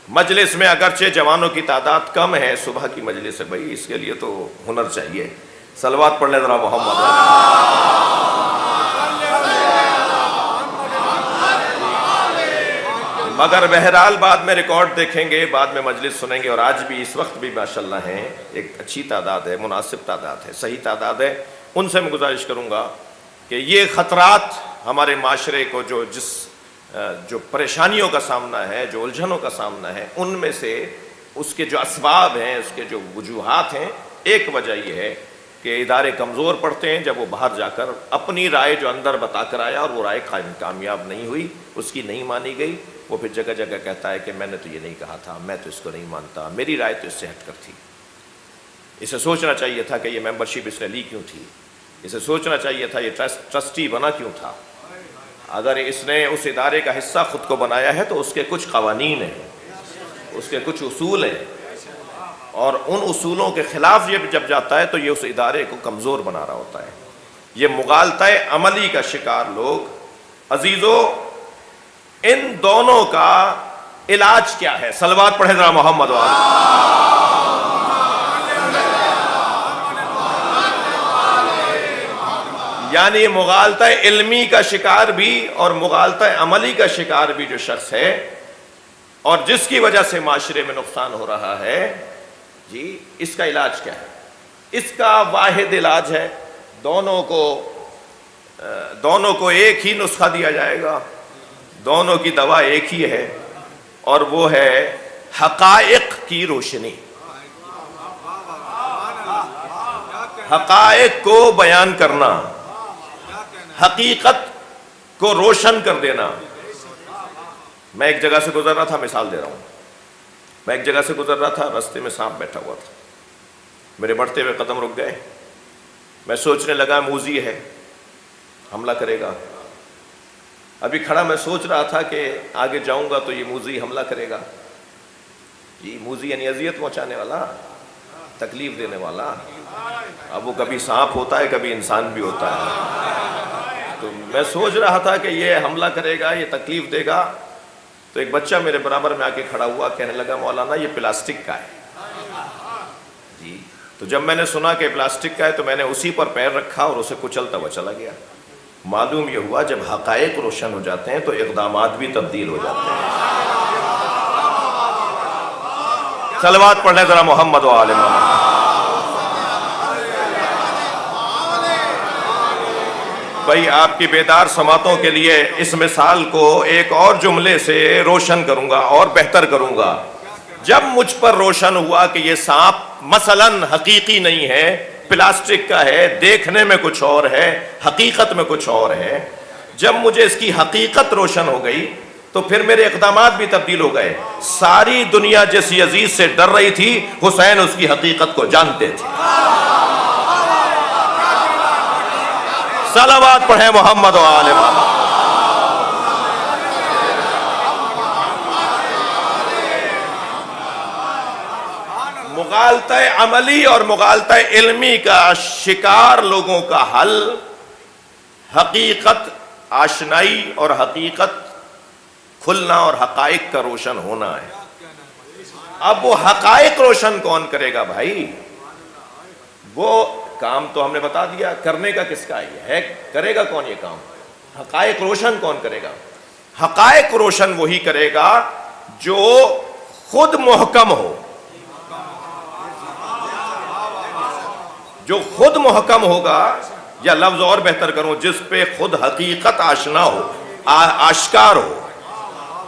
مجلس میں اگرچہ جوانوں کی تعداد کم ہے، صبح کی مجلس ہے بھائی، اس کے لیے تو ہنر چاہیے، صلوات پڑھ لیں ذرا محمد۔ مگر بہرحال بعد میں ریکارڈ دیکھیں گے، بعد میں مجلس سنیں گے، اور آج بھی اس وقت بھی ماشاءاللہ ہیں، ایک اچھی تعداد ہے، مناسب تعداد ہے، صحیح تعداد ہے۔ ان سے میں گزارش کروں گا کہ یہ خطرات ہمارے معاشرے کو جو پریشانیوں کا سامنا ہے، جو الجھنوں کا سامنا ہے، ان میں سے اس کے جو اسباب ہیں، اس کے جو وجوہات ہیں، ایک وجہ یہ ہے کہ ادارے کمزور پڑتے ہیں جب وہ باہر جا کر اپنی رائے جو اندر بتا کر آیا اور وہ رائے کامیاب نہیں ہوئی، اس کی نہیں مانی گئی، وہ پھر جگہ جگہ کہتا ہے کہ میں نے تو یہ نہیں کہا تھا، میں تو اس کو نہیں مانتا، میری رائے تو اس سے ہٹ کر تھی۔ اسے سوچنا چاہیے تھا کہ یہ ممبرشپ اس نے لی کیوں تھی، اسے سوچنا چاہیے تھا یہ ٹرسٹی بنا کیوں تھا۔ اگر اس نے اس ادارے کا حصہ خود کو بنایا ہے تو اس کے کچھ قوانین ہیں، اس کے کچھ اصول ہیں، اور ان اصولوں کے خلاف یہ جب جاتا ہے تو یہ اس ادارے کو کمزور بنا رہا ہوتا ہے۔ یہ مغالطہ عملی کا شکار لوگ، عزیزو، ان دونوں کا علاج کیا ہے؟ صلوات پڑھیں ذرا محمد وآلہ۔ یعنی مغالطہ علمی کا شکار بھی اور مغالطہ عملی کا شکار بھی جو شخص ہے اور جس کی وجہ سے معاشرے میں نقصان ہو رہا ہے، جی اس کا علاج کیا ہے؟ اس کا واحد علاج ہے، دونوں کو ایک ہی نسخہ دیا جائے گا، دونوں کی دوا ایک ہی ہے، اور وہ ہے حقائق کی روشنی، حقائق کو بیان کرنا، حقیقت کو روشن کر دینا۔ میں ایک جگہ سے گزر رہا تھا، مثال دے رہا ہوں، میں ایک جگہ سے گزر رہا تھا، راستے میں سانپ بیٹھا ہوا تھا، میرے بڑھتے ہوئے قدم رک گئے، میں سوچنے لگا موذی ہے، حملہ کرے گا۔ ابھی کھڑا میں سوچ رہا تھا کہ آگے جاؤں گا تو یہ موذی حملہ کرے گا، جی موذی یعنی اذیت پہنچانے والا، تکلیف دینے والا۔ اب وہ کبھی سانپ ہوتا ہے، کبھی انسان بھی ہوتا ہے، تو میں سوچ رہا تھا کہ یہ حملہ کرے گا، یہ تکلیف دے گا، تو ایک بچہ میرے برابر میں آ کے کھڑا ہوا، کہنے لگا مولانا یہ پلاسٹک کا ہے جی۔ تو جب میں نے سنا کہ پلاسٹک کا ہے تو میں نے اسی پر پیر رکھا اور اسے کچلتا ہوا چلا گیا۔ معلوم یہ ہوا جب حقائق روشن ہو جاتے ہیں تو اقدامات بھی تبدیل ہو جاتے ہیں۔ صلوات پڑھ لیں ذرا محمد و آل محمد۔ بھائی آپ کی بیدار سماعتوں کے لیے اس مثال کو ایک اور جملے سے روشن کروں گا اور بہتر کروں گا۔ جب مجھ پر روشن ہوا کہ یہ سانپ مثلاً حقیقی نہیں ہے، پلاسٹک کا ہے، دیکھنے میں کچھ اور ہے، حقیقت میں کچھ اور ہے، جب مجھے اس کی حقیقت روشن ہو گئی تو پھر میرے اقدامات بھی تبدیل ہو گئے۔ ساری دنیا جس یزید سے ڈر رہی تھی، حسین اس کی حقیقت کو جانتے تھے۔ صلوات پڑھیں محمد و آل محمد۔ مغالطہ عملی اور مغالطہ علمی کا شکار لوگوں کا حل حقیقت آشنائی اور حقیقت کھلنا اور حقائق کا روشن ہونا ہے۔ اب وہ حقائق روشن کون کرے گا بھائی؟ وہ کام تو ہم نے بتا دیا، کرنے کا کس کا ہے، کرے گا کون یہ کام؟ حقائق روشن کون کرے گا؟ حقائق روشن وہی کرے گا جو خود محکم ہو، جو خود محکم ہوگا، یا لفظ اور بہتر کروں، جس پہ خود حقیقت آشنا ہو، آشکار ہو،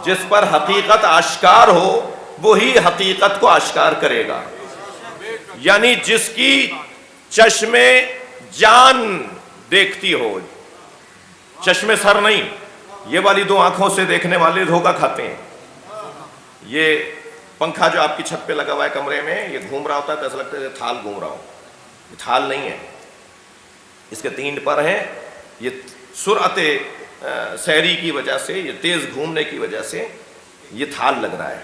جس پر حقیقت آشکار ہو وہی حقیقت کو آشکار کرے گا۔ یعنی جس کی چشم جان دیکھتی ہو، چشم سر نہیں، یہ والی دو آنکھوں سے دیکھنے والے دھوکہ کھاتے ہیں۔ یہ پنکھا جو آپ کی چھت پہ لگا ہوا ہے کمرے میں، یہ گھوم رہا ہوتا ہے تو ایسا لگتا ہے کہ تھال گھوم رہا ہو، یہ تھال نہیں ہے، اس کے 3 پر ہیں۔ یہ سرعت سیری کی وجہ سے، یہ تیز گھومنے کی وجہ سے یہ تھال لگ رہا ہے۔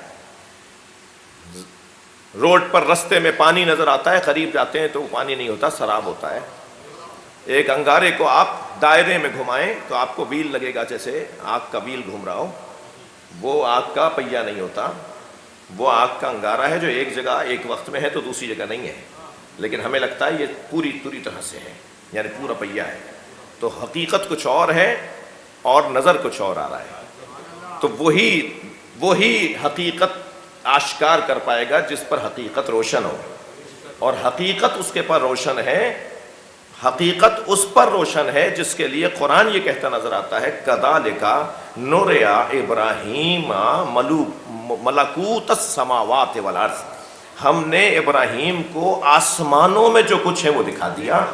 روڈ پر رستے میں پانی نظر آتا ہے، قریب جاتے ہیں تو وہ پانی نہیں ہوتا، سراب ہوتا ہے۔ ایک انگارے کو آپ دائرے میں گھمائیں تو آپ کو ویل لگے گا، جیسے آگ کا ویل گھوم رہا ہو، وہ آگ کا پہیہ نہیں ہوتا، وہ آگ کا انگارہ ہے جو ایک جگہ ایک وقت میں ہے تو دوسری جگہ نہیں ہے، لیکن ہمیں لگتا ہے یہ پوری طرح سے ہے، یعنی پورا پہیہ ہے۔ تو حقیقت کچھ اور ہے اور نظر کچھ اور آ رہا ہے۔ تو وہی حقیقت آشکار کر پائے گا جس پر حقیقت روشن ہو، اور حقیقت اس کے پر روشن ہے، حقیقت اس پر روشن ہے جس کے لیے قرآن یہ کہتا نظر آتا ہے کذالک نُرِیَ ابراہیم ملکوت السماوات والارض، ہم نے ابراہیم کو آسمانوں میں جو کچھ ہے وہ دکھا دیا،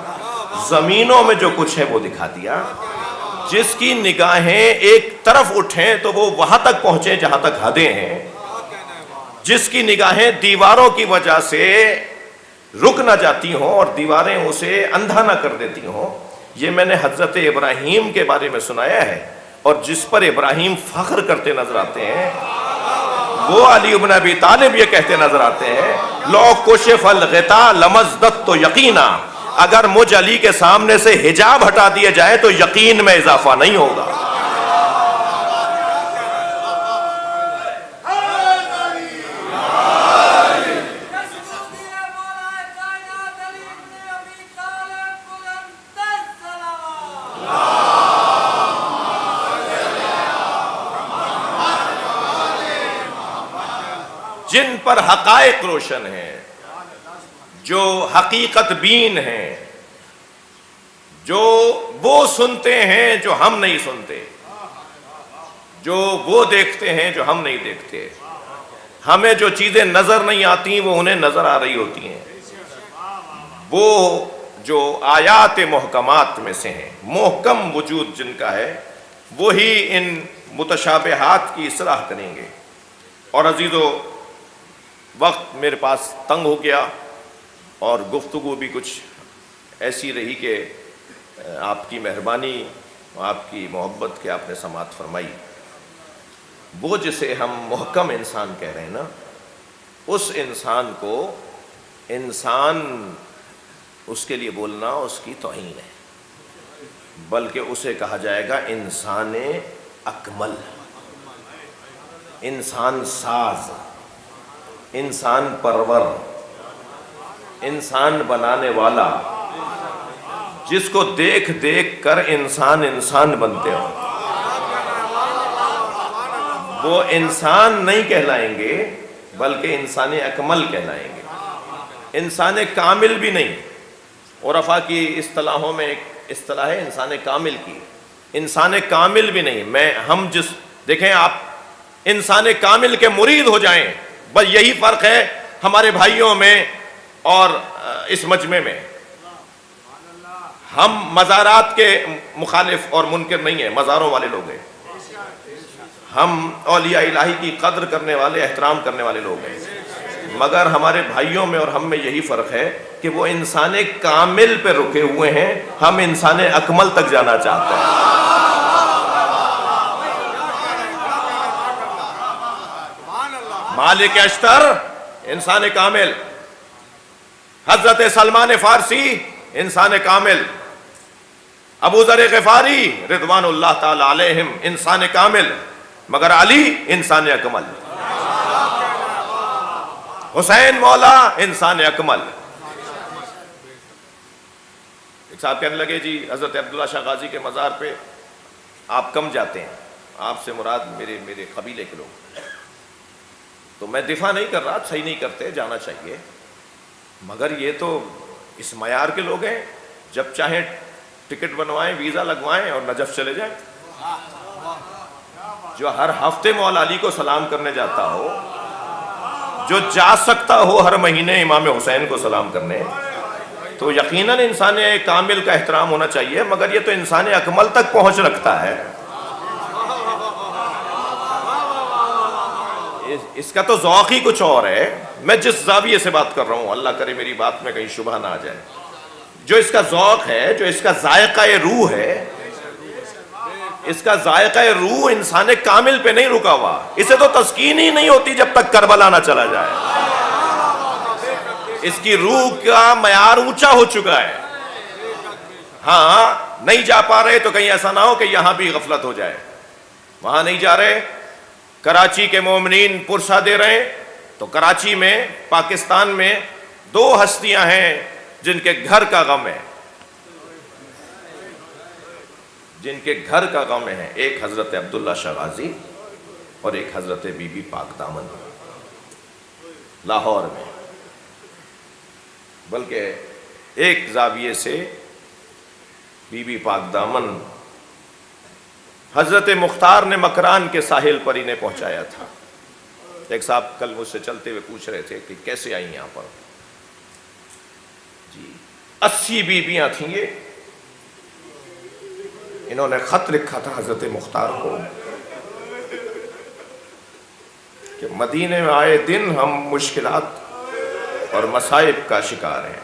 زمینوں میں جو کچھ ہے وہ دکھا دیا۔ جس کی نگاہیں ایک طرف اٹھیں تو وہ وہاں تک پہنچے جہاں تک حدیں ہیں، جس کی نگاہیں دیواروں کی وجہ سے رک نہ جاتی ہوں اور دیواریں اسے اندھا نہ کر دیتی ہوں، یہ میں نے حضرت ابراہیم کے بارے میں سنایا ہے۔ اور جس پر ابراہیم فخر کرتے نظر آتے ہیں وہ علی بن ابی طالب یہ کہتے نظر آتے ہیں لو کشف الغطاء لمزددت یقینا، اگر مجھ علی کے سامنے سے حجاب ہٹا دیا جائے تو یقین میں اضافہ نہیں ہوگا۔ جن پر حقائق روشن ہیں، جو حقیقت بین ہیں، جو وہ سنتے ہیں جو ہم نہیں سنتے، جو وہ دیکھتے ہیں جو ہم نہیں دیکھتے، ہمیں جو چیزیں نظر نہیں آتی وہ انہیں نظر آ رہی ہوتی ہیں، وہ جو آیات محکمات میں سے ہیں، محکم وجود جن کا ہے، وہی ان متشابہات کی اصلاح کریں گے۔ اور عزیزو، وقت میرے پاس تنگ ہو گیا اور گفتگو بھی کچھ ایسی رہی کہ آپ کی مہربانی، آپ کی محبت کے آپ نے سماعت فرمائی۔ وہ جسے ہم محکم انسان کہہ رہے ہیں نا، اس انسان کو انسان اس کے لیے بولنا اس کی توہین ہے۔ بلکہ اسے کہا جائے گا انسان اکمل، انسان ساز، انسان پرور، انسان بنانے والا، جس کو دیکھ دیکھ کر انسان انسان بنتے ہوں۔ وہ انسان نہیں کہلائیں گے بلکہ انسان اکمل کہلائیں گے، انسان کامل بھی نہیں۔ عرفاء کی اصطلاحوں میں ایک اصطلاح ہے انسان کامل کی، انسان کامل بھی نہیں۔ ہم دیکھیں، آپ انسان کامل کے مرید ہو جائیں، بس یہی فرق ہے ہمارے بھائیوں میں اور اس مجمع میں۔ ہم مزارات کے مخالف اور منکر نہیں ہیں، مزاروں والے لوگ ہیں۔ ہم اولیاء الہی کی قدر کرنے والے، احترام کرنے والے لوگ ہیں، مگر ہمارے بھائیوں میں اور ہم میں یہی فرق ہے کہ وہ انسان کامل پہ رکے ہوئے ہیں، ہم انسان اکمل تک جانا چاہتے ہیں۔ مالک اشتر انسان کامل، حضرت سلمان فارسی انسان کامل، ابو ذر غفاری رضوان اللہ تعالی علیہم انسان کامل، مگر علی انسان اکمل، حسین مولا انسان اکمل۔ ایک صاحب کہنے لگے جی حضرت عبداللہ شاہ غازی کے مزار پہ آپ کم جاتے ہیں، آپ سے مراد میرے قبیلے کے لوگ۔ تو میں دفاع نہیں کر رہا، صحیح نہیں کرتے، جانا چاہیے، مگر یہ تو اس معیار کے لوگ ہیں، جب چاہیں ٹکٹ بنوائیں، ویزا لگوائیں اور نجف چلے جائیں۔ جو ہر ہفتے مولا علی کو سلام کرنے جاتا ہو، جو جا سکتا ہو ہر مہینے امام حسین کو سلام کرنے، تو یقیناً انسان کامل کا احترام ہونا چاہیے، مگر یہ تو انسان اکمل تک پہنچ رکھتا ہے۔ اس کا تو ذوق ہی کچھ اور ہے۔ میں جس زاویے سے بات کر رہا ہوں، اللہ کرے میری بات میں کہیں شبہ نہ آ جائے، جو اس کا ذوق ہے، جو اس کا ذائقہ روح ہے، اس کا ذائقہ روح انسان کامل پہ نہیں رکا ہوا۔ اسے تو تسکین ہی نہیں ہوتی جب تک کربلا نہ چلا جائے۔ اس کی روح کا معیار اونچا ہو چکا ہے۔ ہاں نہیں جا پا رہے تو کہیں ایسا نہ ہو کہ یہاں بھی غفلت ہو جائے۔ وہاں نہیں جا رہے، کراچی کے مومنین پرسہ دے رہے ہیں، تو کراچی میں، پاکستان میں 2 ہستیاں ہیں جن کے گھر کا غم ہے، جن کے گھر کا غم ہے، ایک حضرت عبداللہ شاہ غازی اور ایک حضرت بی بی پاک دامن، لاہور میں۔ بلکہ ایک زاویے سے بی بی پاک دامن حضرت مختار نے مکران کے ساحل پر انہیں پہنچایا تھا۔ ایک صاحب کل مجھ سے چلتے ہوئے پوچھ رہے تھے کہ کیسے آئیں یہاں پر؟ جی 80 بیویاں تھیں یہ، انہوں نے خط لکھا تھا حضرت مختار کو کہ مدینے میں آئے دن ہم مشکلات اور مصائب کا شکار ہیں،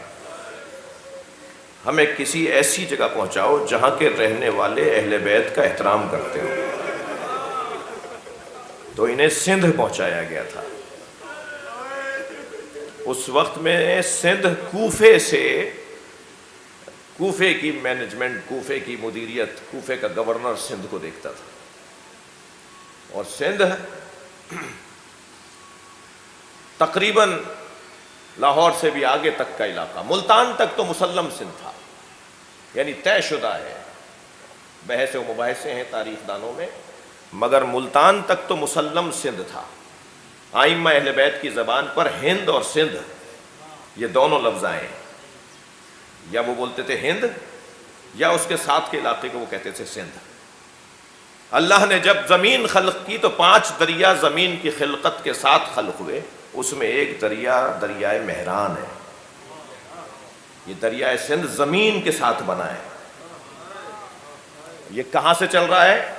ہمیں کسی ایسی جگہ پہنچاؤ جہاں کے رہنے والے اہل بیت کا احترام کرتے ہو۔ تو انہیں سندھ پہنچایا گیا تھا۔ اس وقت میں سندھ کوفے سے، کوفے کی مینجمنٹ، کوفے کی مدیریت، کوفے کا گورنر سندھ کو دیکھتا تھا، اور سندھ تقریباً لاہور سے بھی آگے تک کا علاقہ، ملتان تک تو مسلم سندھ تھا، یعنی طے شدہ ہے، بحث و مباحثے ہیں تاریخ دانوں میں، مگر ملتان تک تو مسلم سندھ تھا۔ ائمہ اہل بیت کی زبان پر ہند اور سندھ یہ دونوں لفظ آئے ہیں، یا وہ بولتے تھے ہند یا اس کے ساتھ کے علاقے کو وہ کہتے تھے سندھ۔ اللہ نے جب زمین خلق کی تو 5 دریا زمین کی خلقت کے ساتھ خلق ہوئے، اس میں ایک دریا دریائے مہران ہے۔ یہ دریائے سندھ زمین کے ساتھ بنا ہے۔ یہ کہاں سے چل رہا ہے؟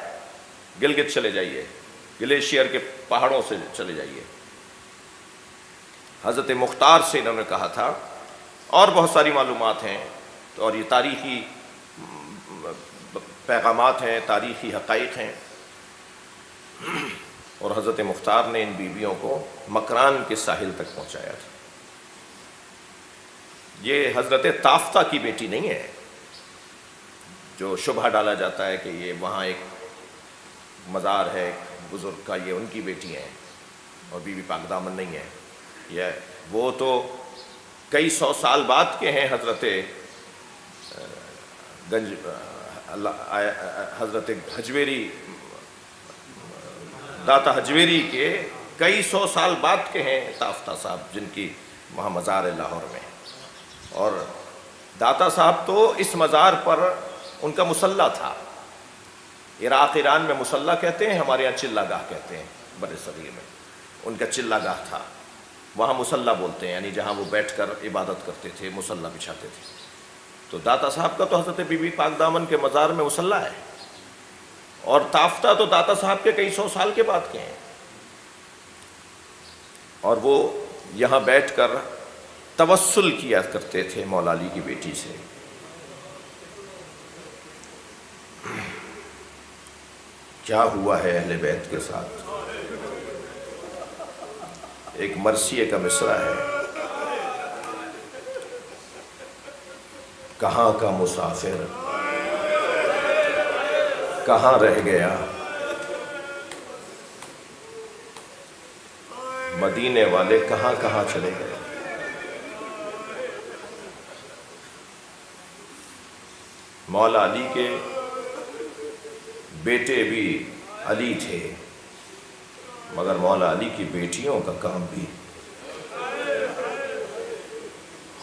گلگت چلے جائیے، گلیشیئر کے پہاڑوں سے چلے جائیے۔ حضرت مختار سے انہوں نے کہا تھا، اور بہت ساری معلومات ہیں، اور یہ تاریخی پیغامات ہیں، تاریخی حقائق ہیں، اور حضرت مختار نے ان بیویوں کو مکران کے ساحل تک پہنچایا تھا۔ یہ حضرت تافتہ کی بیٹی نہیں ہے، جو شبہ ڈالا جاتا ہے کہ یہ وہاں ایک مزار ہے بزرگ کا، یہ ان کی بیٹی ہیں اور بی بی پاک دامن نہیں ہے، یہ وہ تو کئی سو سال بعد کے ہیں۔ حضرت حجویری، داتا حجویری کے کئی سو سال بعد کے ہیں تافتہ صاحب، جن کی وہاں مزار ہے لاہور میں۔ اور داتا صاحب تو اس مزار پر ان کا مصلی تھا۔ عراق ایران میں مصلی کہتے ہیں، ہمارے یہاں چلہ گاہ کہتے ہیں بر صغیر میں، ان کا چلہ گاہ تھا، وہاں مصلی بولتے ہیں، یعنی جہاں وہ بیٹھ کر عبادت کرتے تھے، مصلی بچھاتے تھے۔ تو داتا صاحب کا تو حضرت بی بی پاک دامن کے مزار میں مصلی ہے، اور تافتہ تو داتا صاحب کے کئی سو سال کے بعد کے ہیں، اور وہ یہاں بیٹھ کر توسل کیا کرتے تھے مولا علی کی بیٹی سے۔ کیا ہوا ہے اہل بیت کے ساتھ؟ ایک مرثیے کا مصرع ہے، کہاں کا مسافر کہاں رہ گیا، مدینے والے کہاں کہاں چلے گئے۔ مولا علی کے بیٹے بھی علی تھے، مگر مولا علی کی بیٹیوں کا کام بھی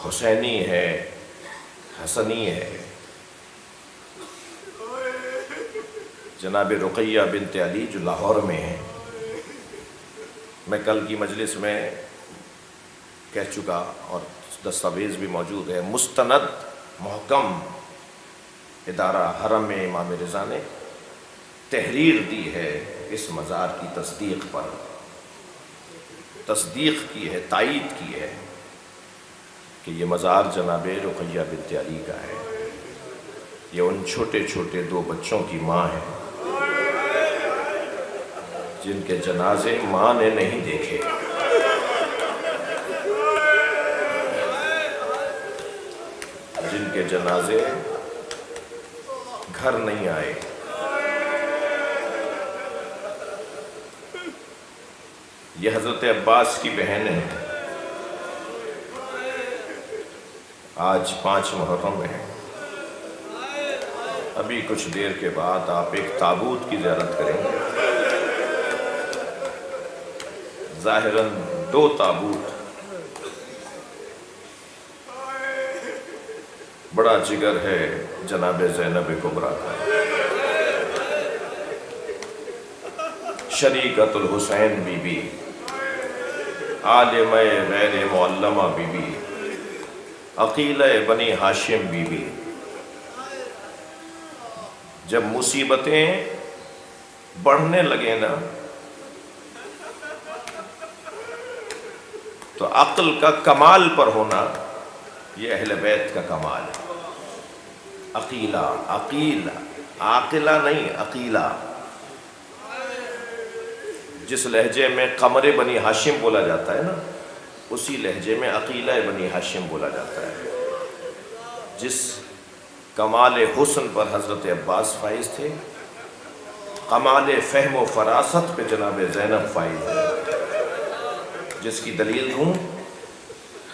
حسینی ہے، حسنی ہے۔ جناب رقیہ بنت علی جو لاہور میں ہیں، میں کل کی مجلس میں کہہ چکا اور دستاویز بھی موجود ہے، مستند محکم ادارہ حرم امام رضا نے تحریر دی ہے اس مزار کی تصدیق پر، تصدیق کی ہے، تائید کی ہے کہ یہ مزار جناب رقیہ بنت علی کا ہے، یہ ان چھوٹے چھوٹے 2 بچوں کی ماں ہے جن کے جنازے ماں نے نہیں دیکھے، جن کے جنازے گھر نہیں آئے۔ یہ حضرت عباس کی بہن ہے، آج 5 محرم ہے، ابھی کچھ دیر کے بعد آپ ایک تابوت کی زیارت کریں گے، ظاہراً 2 تابوت، بڑا جگر ہے جناب زینب کبریٰ کا، شریکت الحسین بی بی، عالمہ غیر معلمہ بی بی، عقیلہ بنی ہاشم بی بی۔ جب مصیبتیں بڑھنے لگے نا تو عقل کا کمال پر ہونا یہ اہل بیت کا کمال ہے۔ عقیلہ، عقیلہ، عاقلہ نہیں، عقیلہ، جس لہجے میں قمر بنی ہاشم بولا جاتا ہے نا، اسی لہجے میں عقیلہ بنی ہاشم بولا جاتا ہے۔ جس کمال حسن پر حضرت عباس فائز تھے، کمال فہم و فراست پہ جناب زینب فائز ہے، جس کی دلیل دوں،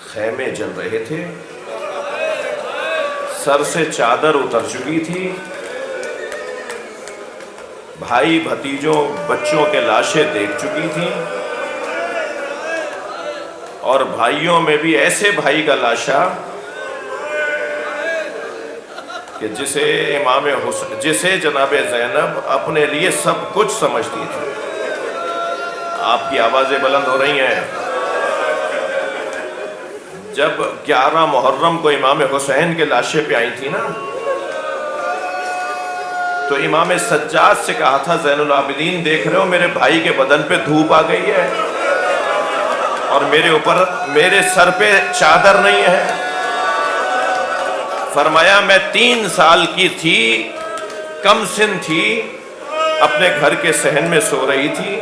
خیمے جل رہے تھے، سر سے چادر اتر چکی تھی، بھائی بھتیجوں بچوں کے لاشیں دیکھ چکی تھیں، اور بھائیوں میں بھی ایسے بھائی کا لاشا کہ جسے جناب زینب اپنے لیے سب کچھ سمجھتی تھی۔ آپ کی آوازیں بلند ہو رہی ہیں۔ جب 11 محرم کو امام حسین کے لاشیں پہ آئی تھی نا، تو امام سجاد سے کہا تھا، زین العابدین دیکھ رہے ہو میرے بھائی کے بدن پہ دھوپ آ گئی ہے اور میرے سر پہ چادر نہیں ہے۔ فرمایا میں 3 سال کی تھی، کم سن تھی، اپنے گھر کے صحن میں سو رہی تھی،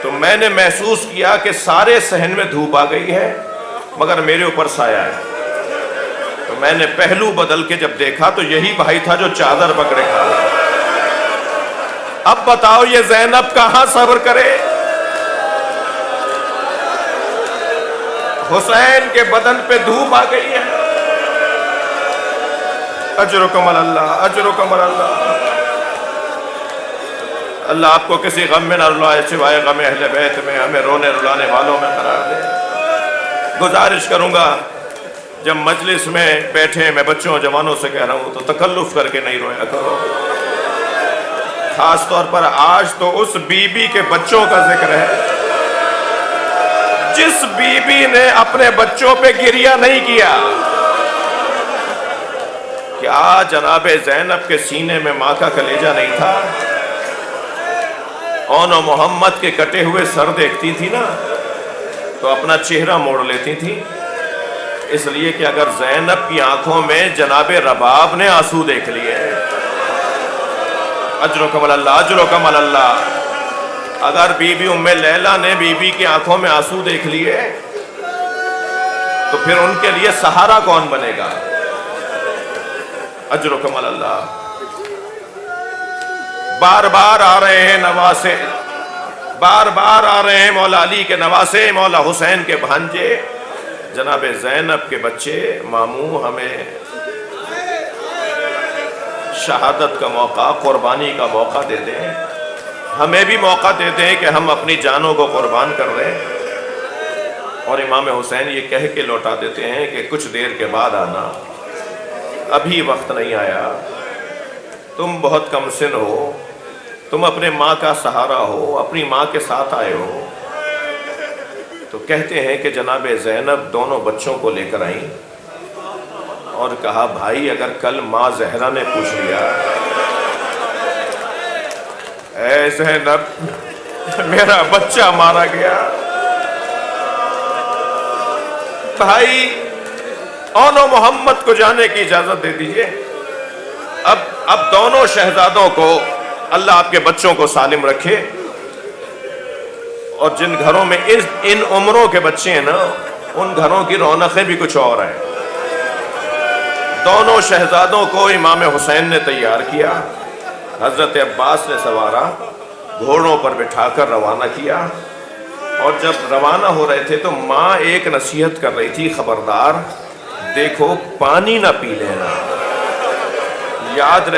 تو میں نے محسوس کیا کہ سارے صحن میں دھوپ آ گئی ہے مگر میرے اوپر سایہ ہے۔ تو میں نے پہلو بدل کے جب دیکھا تو یہی بھائی تھا جو چادر پکڑے کھا رہا۔ اب بتاؤ یہ زینب کہاں صبر کرے؟ حسین کے بدن پہ دھوپ آ گئی ہے۔ اجرکم اللہ، اجرکم اللہ۔ اللہ آپ کو کسی غم میں نہ رلائے سوائے غم اہل بیت میں، ہمیں رونے رلانے والوں میں قرار دے۔ گزارش کروں گا جب مجلس میں بیٹھے، میں بچوں اور جوانوں سے کہہ رہا ہوں تو تکلف کر کے نہیں رویا کرو۔ خاص طور پر آج تو اس بی بی کے بچوں کا ذکر ہے جس بی بی نے اپنے بچوں پہ گریہ نہیں کیا۔ کیا جناب زینب کے سینے میں ماں کا کلیجہ نہیں تھا؟ اون و محمد کے کٹے ہوئے سر دیکھتی تھی نا تو اپنا چہرہ موڑ لیتی تھی، اس لیے کہ اگر زینب کی آنکھوں میں جناب رباب نے آنسو دیکھ لیے، اجرکم اللہ، اجرکم اللہ، اگر بی بی ام لیلہ نے بی بی کی آنکھوں میں آنسو دیکھ لیے تو پھر ان کے لیے سہارا کون بنے گا؟ اجرکم اللہ۔ بار بار آ رہے ہیں نواسے، بار بار آ رہے ہیں مولا علی کے نواسے، مولا حسین کے بھانجے، جناب زینب کے بچے ماموں ہمیں شہادت کا موقع، قربانی کا موقع دے دیں، ہمیں بھی موقع دے دیں کہ ہم اپنی جانوں کو قربان کر رہے ہیں۔ اور امام حسین یہ کہہ کے لوٹا دیتے ہیں کہ کچھ دیر کے بعد آنا، ابھی وقت نہیں آیا، تم بہت کم سن ہو، تم اپنے ماں کا سہارا ہو، اپنی ماں کے ساتھ آئے ہو۔ تو کہتے ہیں کہ جناب زینب دونوں بچوں کو لے کر آئیں اور کہا بھائی اگر کل ماں زہرا نے پوچھ لیا اے زینب میرا بچہ مارا گیا، بھائی اون و محمد کو جانے کی اجازت دے دیجئے۔ اب دونوں شہزادوں کو اللہ آپ کے بچوں کو سالم رکھے، اور جن گھروں میں ان عمروں کے بچے ہیں نا ان گھروں کی رونقیں بھی کچھ اور ہیں۔ دونوں شہزادوں کو امام حسین نے تیار کیا، حضرت عباس نے سوارا، گھوڑوں پر بٹھا کر روانہ کیا، اور جب روانہ ہو رہے تھے تو ماں ایک نصیحت کر رہی تھی، خبردار دیکھو پانی نہ پی لینا، یاد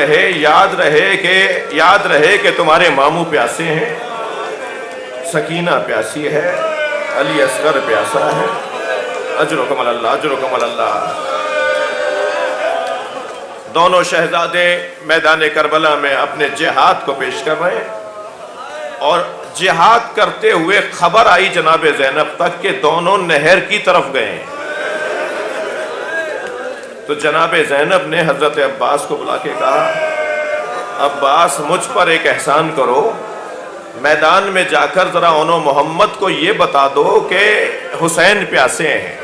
رہے کہ تمہارے ماموں پیاسے ہیں، سکینہ پیاسی ہے، علی اصغر پیاسا ہے۔ اجرکم اللہ، اجرکم اللہ۔ دونوں شہزادے میدان کربلا میں اپنے جہاد کو پیش کر رہے ہیں، اور جہاد کرتے ہوئے خبر آئی جناب زینب تک کہ دونوں نہر کی طرف گئے ہیں۔ تو جناب زینب نے حضرت عباس کو بلا کے کہا عباس مجھ پر ایک احسان کرو، میدان میں جا کر ذرا اون و محمد کو یہ بتا دو کہ حسین پیاسے ہیں،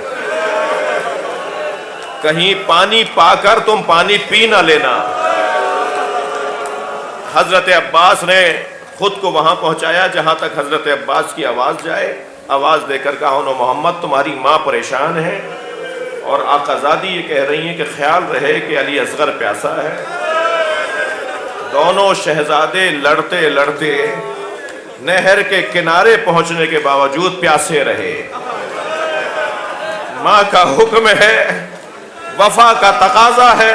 کہیں پانی پا کر تم پانی پی نہ لینا۔ حضرت عباس نے خود کو وہاں پہنچایا جہاں تک حضرت عباس کی آواز جائے، آواز دے کر کہا اون و محمد تمہاری ماں پریشان ہے، اور آقازادی یہ کہہ رہی ہیں کہ خیال رہے کہ علی اصغر پیاسا ہے۔ دونوں شہزادے لڑتے لڑتے نہر کے کنارے پہنچنے کے باوجود پیاسے رہے۔ ماں کا حکم ہے، وفا کا تقاضا ہے۔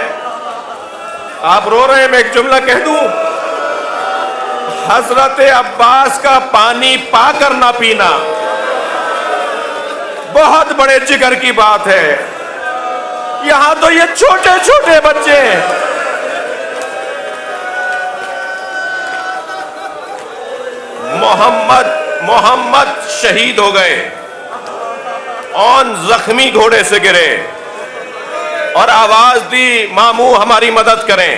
آپ رو رہے ہیں، میں ایک جملہ کہہ دوں، حضرت عباس کا پانی پا کر نہ پینا بہت بڑے جگر کی بات ہے۔ یہاں تو یہ چھوٹے چھوٹے بچے ہیں، محمد شہید ہو گئے، اون زخمی گھوڑے سے گرے اور آواز دی ماموں ہماری مدد کریں۔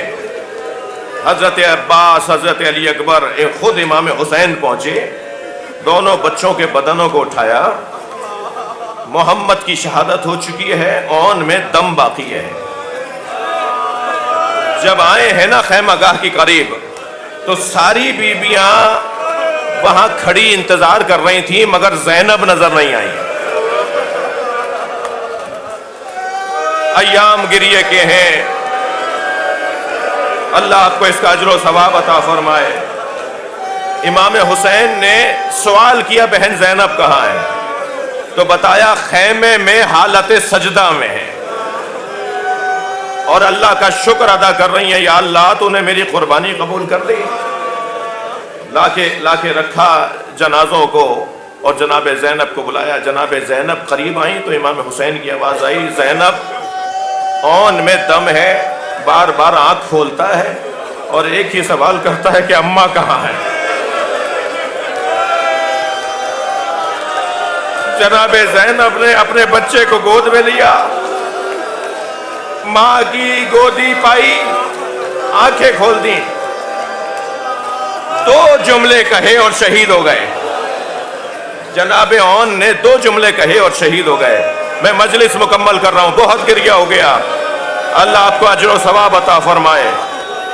حضرت عباس، حضرت علی اکبر، خود امام حسین پہنچے، دونوں بچوں کے بدنوں کو اٹھایا۔ محمد کی شہادت ہو چکی ہے، اون میں دم باقی ہے۔ جب آئے ہیں نا خیمہ گاہ کی قریب تو ساری بیویاں وہاں کھڑی انتظار کر رہی تھیں، مگر زینب نظر نہیں آئی۔ ایام گریے کے ہیں، اللہ آپ کو اس کا اجر و ثواب عطا فرمائے۔ امام حسین نے سوال کیا بہن زینب کہاں ہے؟ تو بتایا خیمے میں حالت سجدہ میں ہے، اور اللہ کا شکر ادا کر رہی ہیں، یا اللہ تو نے میری قربانی قبول کر لی۔ لا کے رکھا جنازوں کو اور جناب زینب کو بلایا۔ جناب زینب قریب آئیں تو امام حسین کی آواز آئی، زینب اون میں دم ہے، بار بار آنکھ کھولتا ہے اور ایک ہی سوال کرتا ہے کہ اماں کہاں ہے؟ جناب زینب نے اپنے بچے کو گود میں لیا، ماں کی گودی پائی، آنکھیں کھول دیں، 2 جملے کہے اور شہید ہو گئے۔ جناب اون نے 2 جملے کہے اور شہید ہو گئے۔ میں مجلس مکمل کر رہا ہوں، بہت گریہ ہو گیا۔ اللہ آپ کو اجر و ثواب عطا فرمائے۔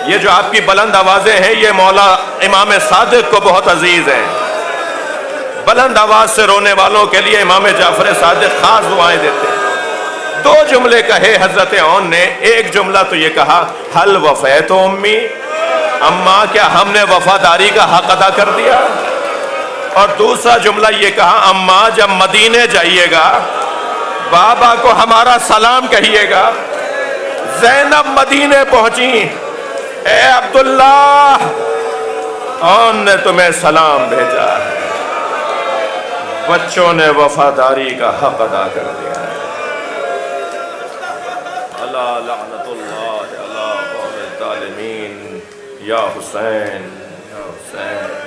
یہ جو آپ کی بلند آوازیں ہیں یہ مولا امام صادق کو بہت عزیز ہیں۔ بلند آواز سے رونے والوں کے لیے امام جعفر صادق خاص دعائیں دیتے ہیں۔ 2 جملے کہے حضرت اون نے، ایک جملہ تو یہ کہا، حل وفیت امی، اماں کیا ہم نے وفاداری کا حق ادا کر دیا؟ اور دوسرا جملہ یہ کہا، اماں جب مدینے جائیے گا بابا کو ہمارا سلام کہیے گا۔ زینب مدینے پہنچی، اے عبداللہ اون نے تمہیں سلام بھیجا ہے، بچوں نے وفاداری کا حق ادا کر دیا ہے۔ اللہ لعنت اللہ علی قوم الظالمین، یا حسین یا حسین۔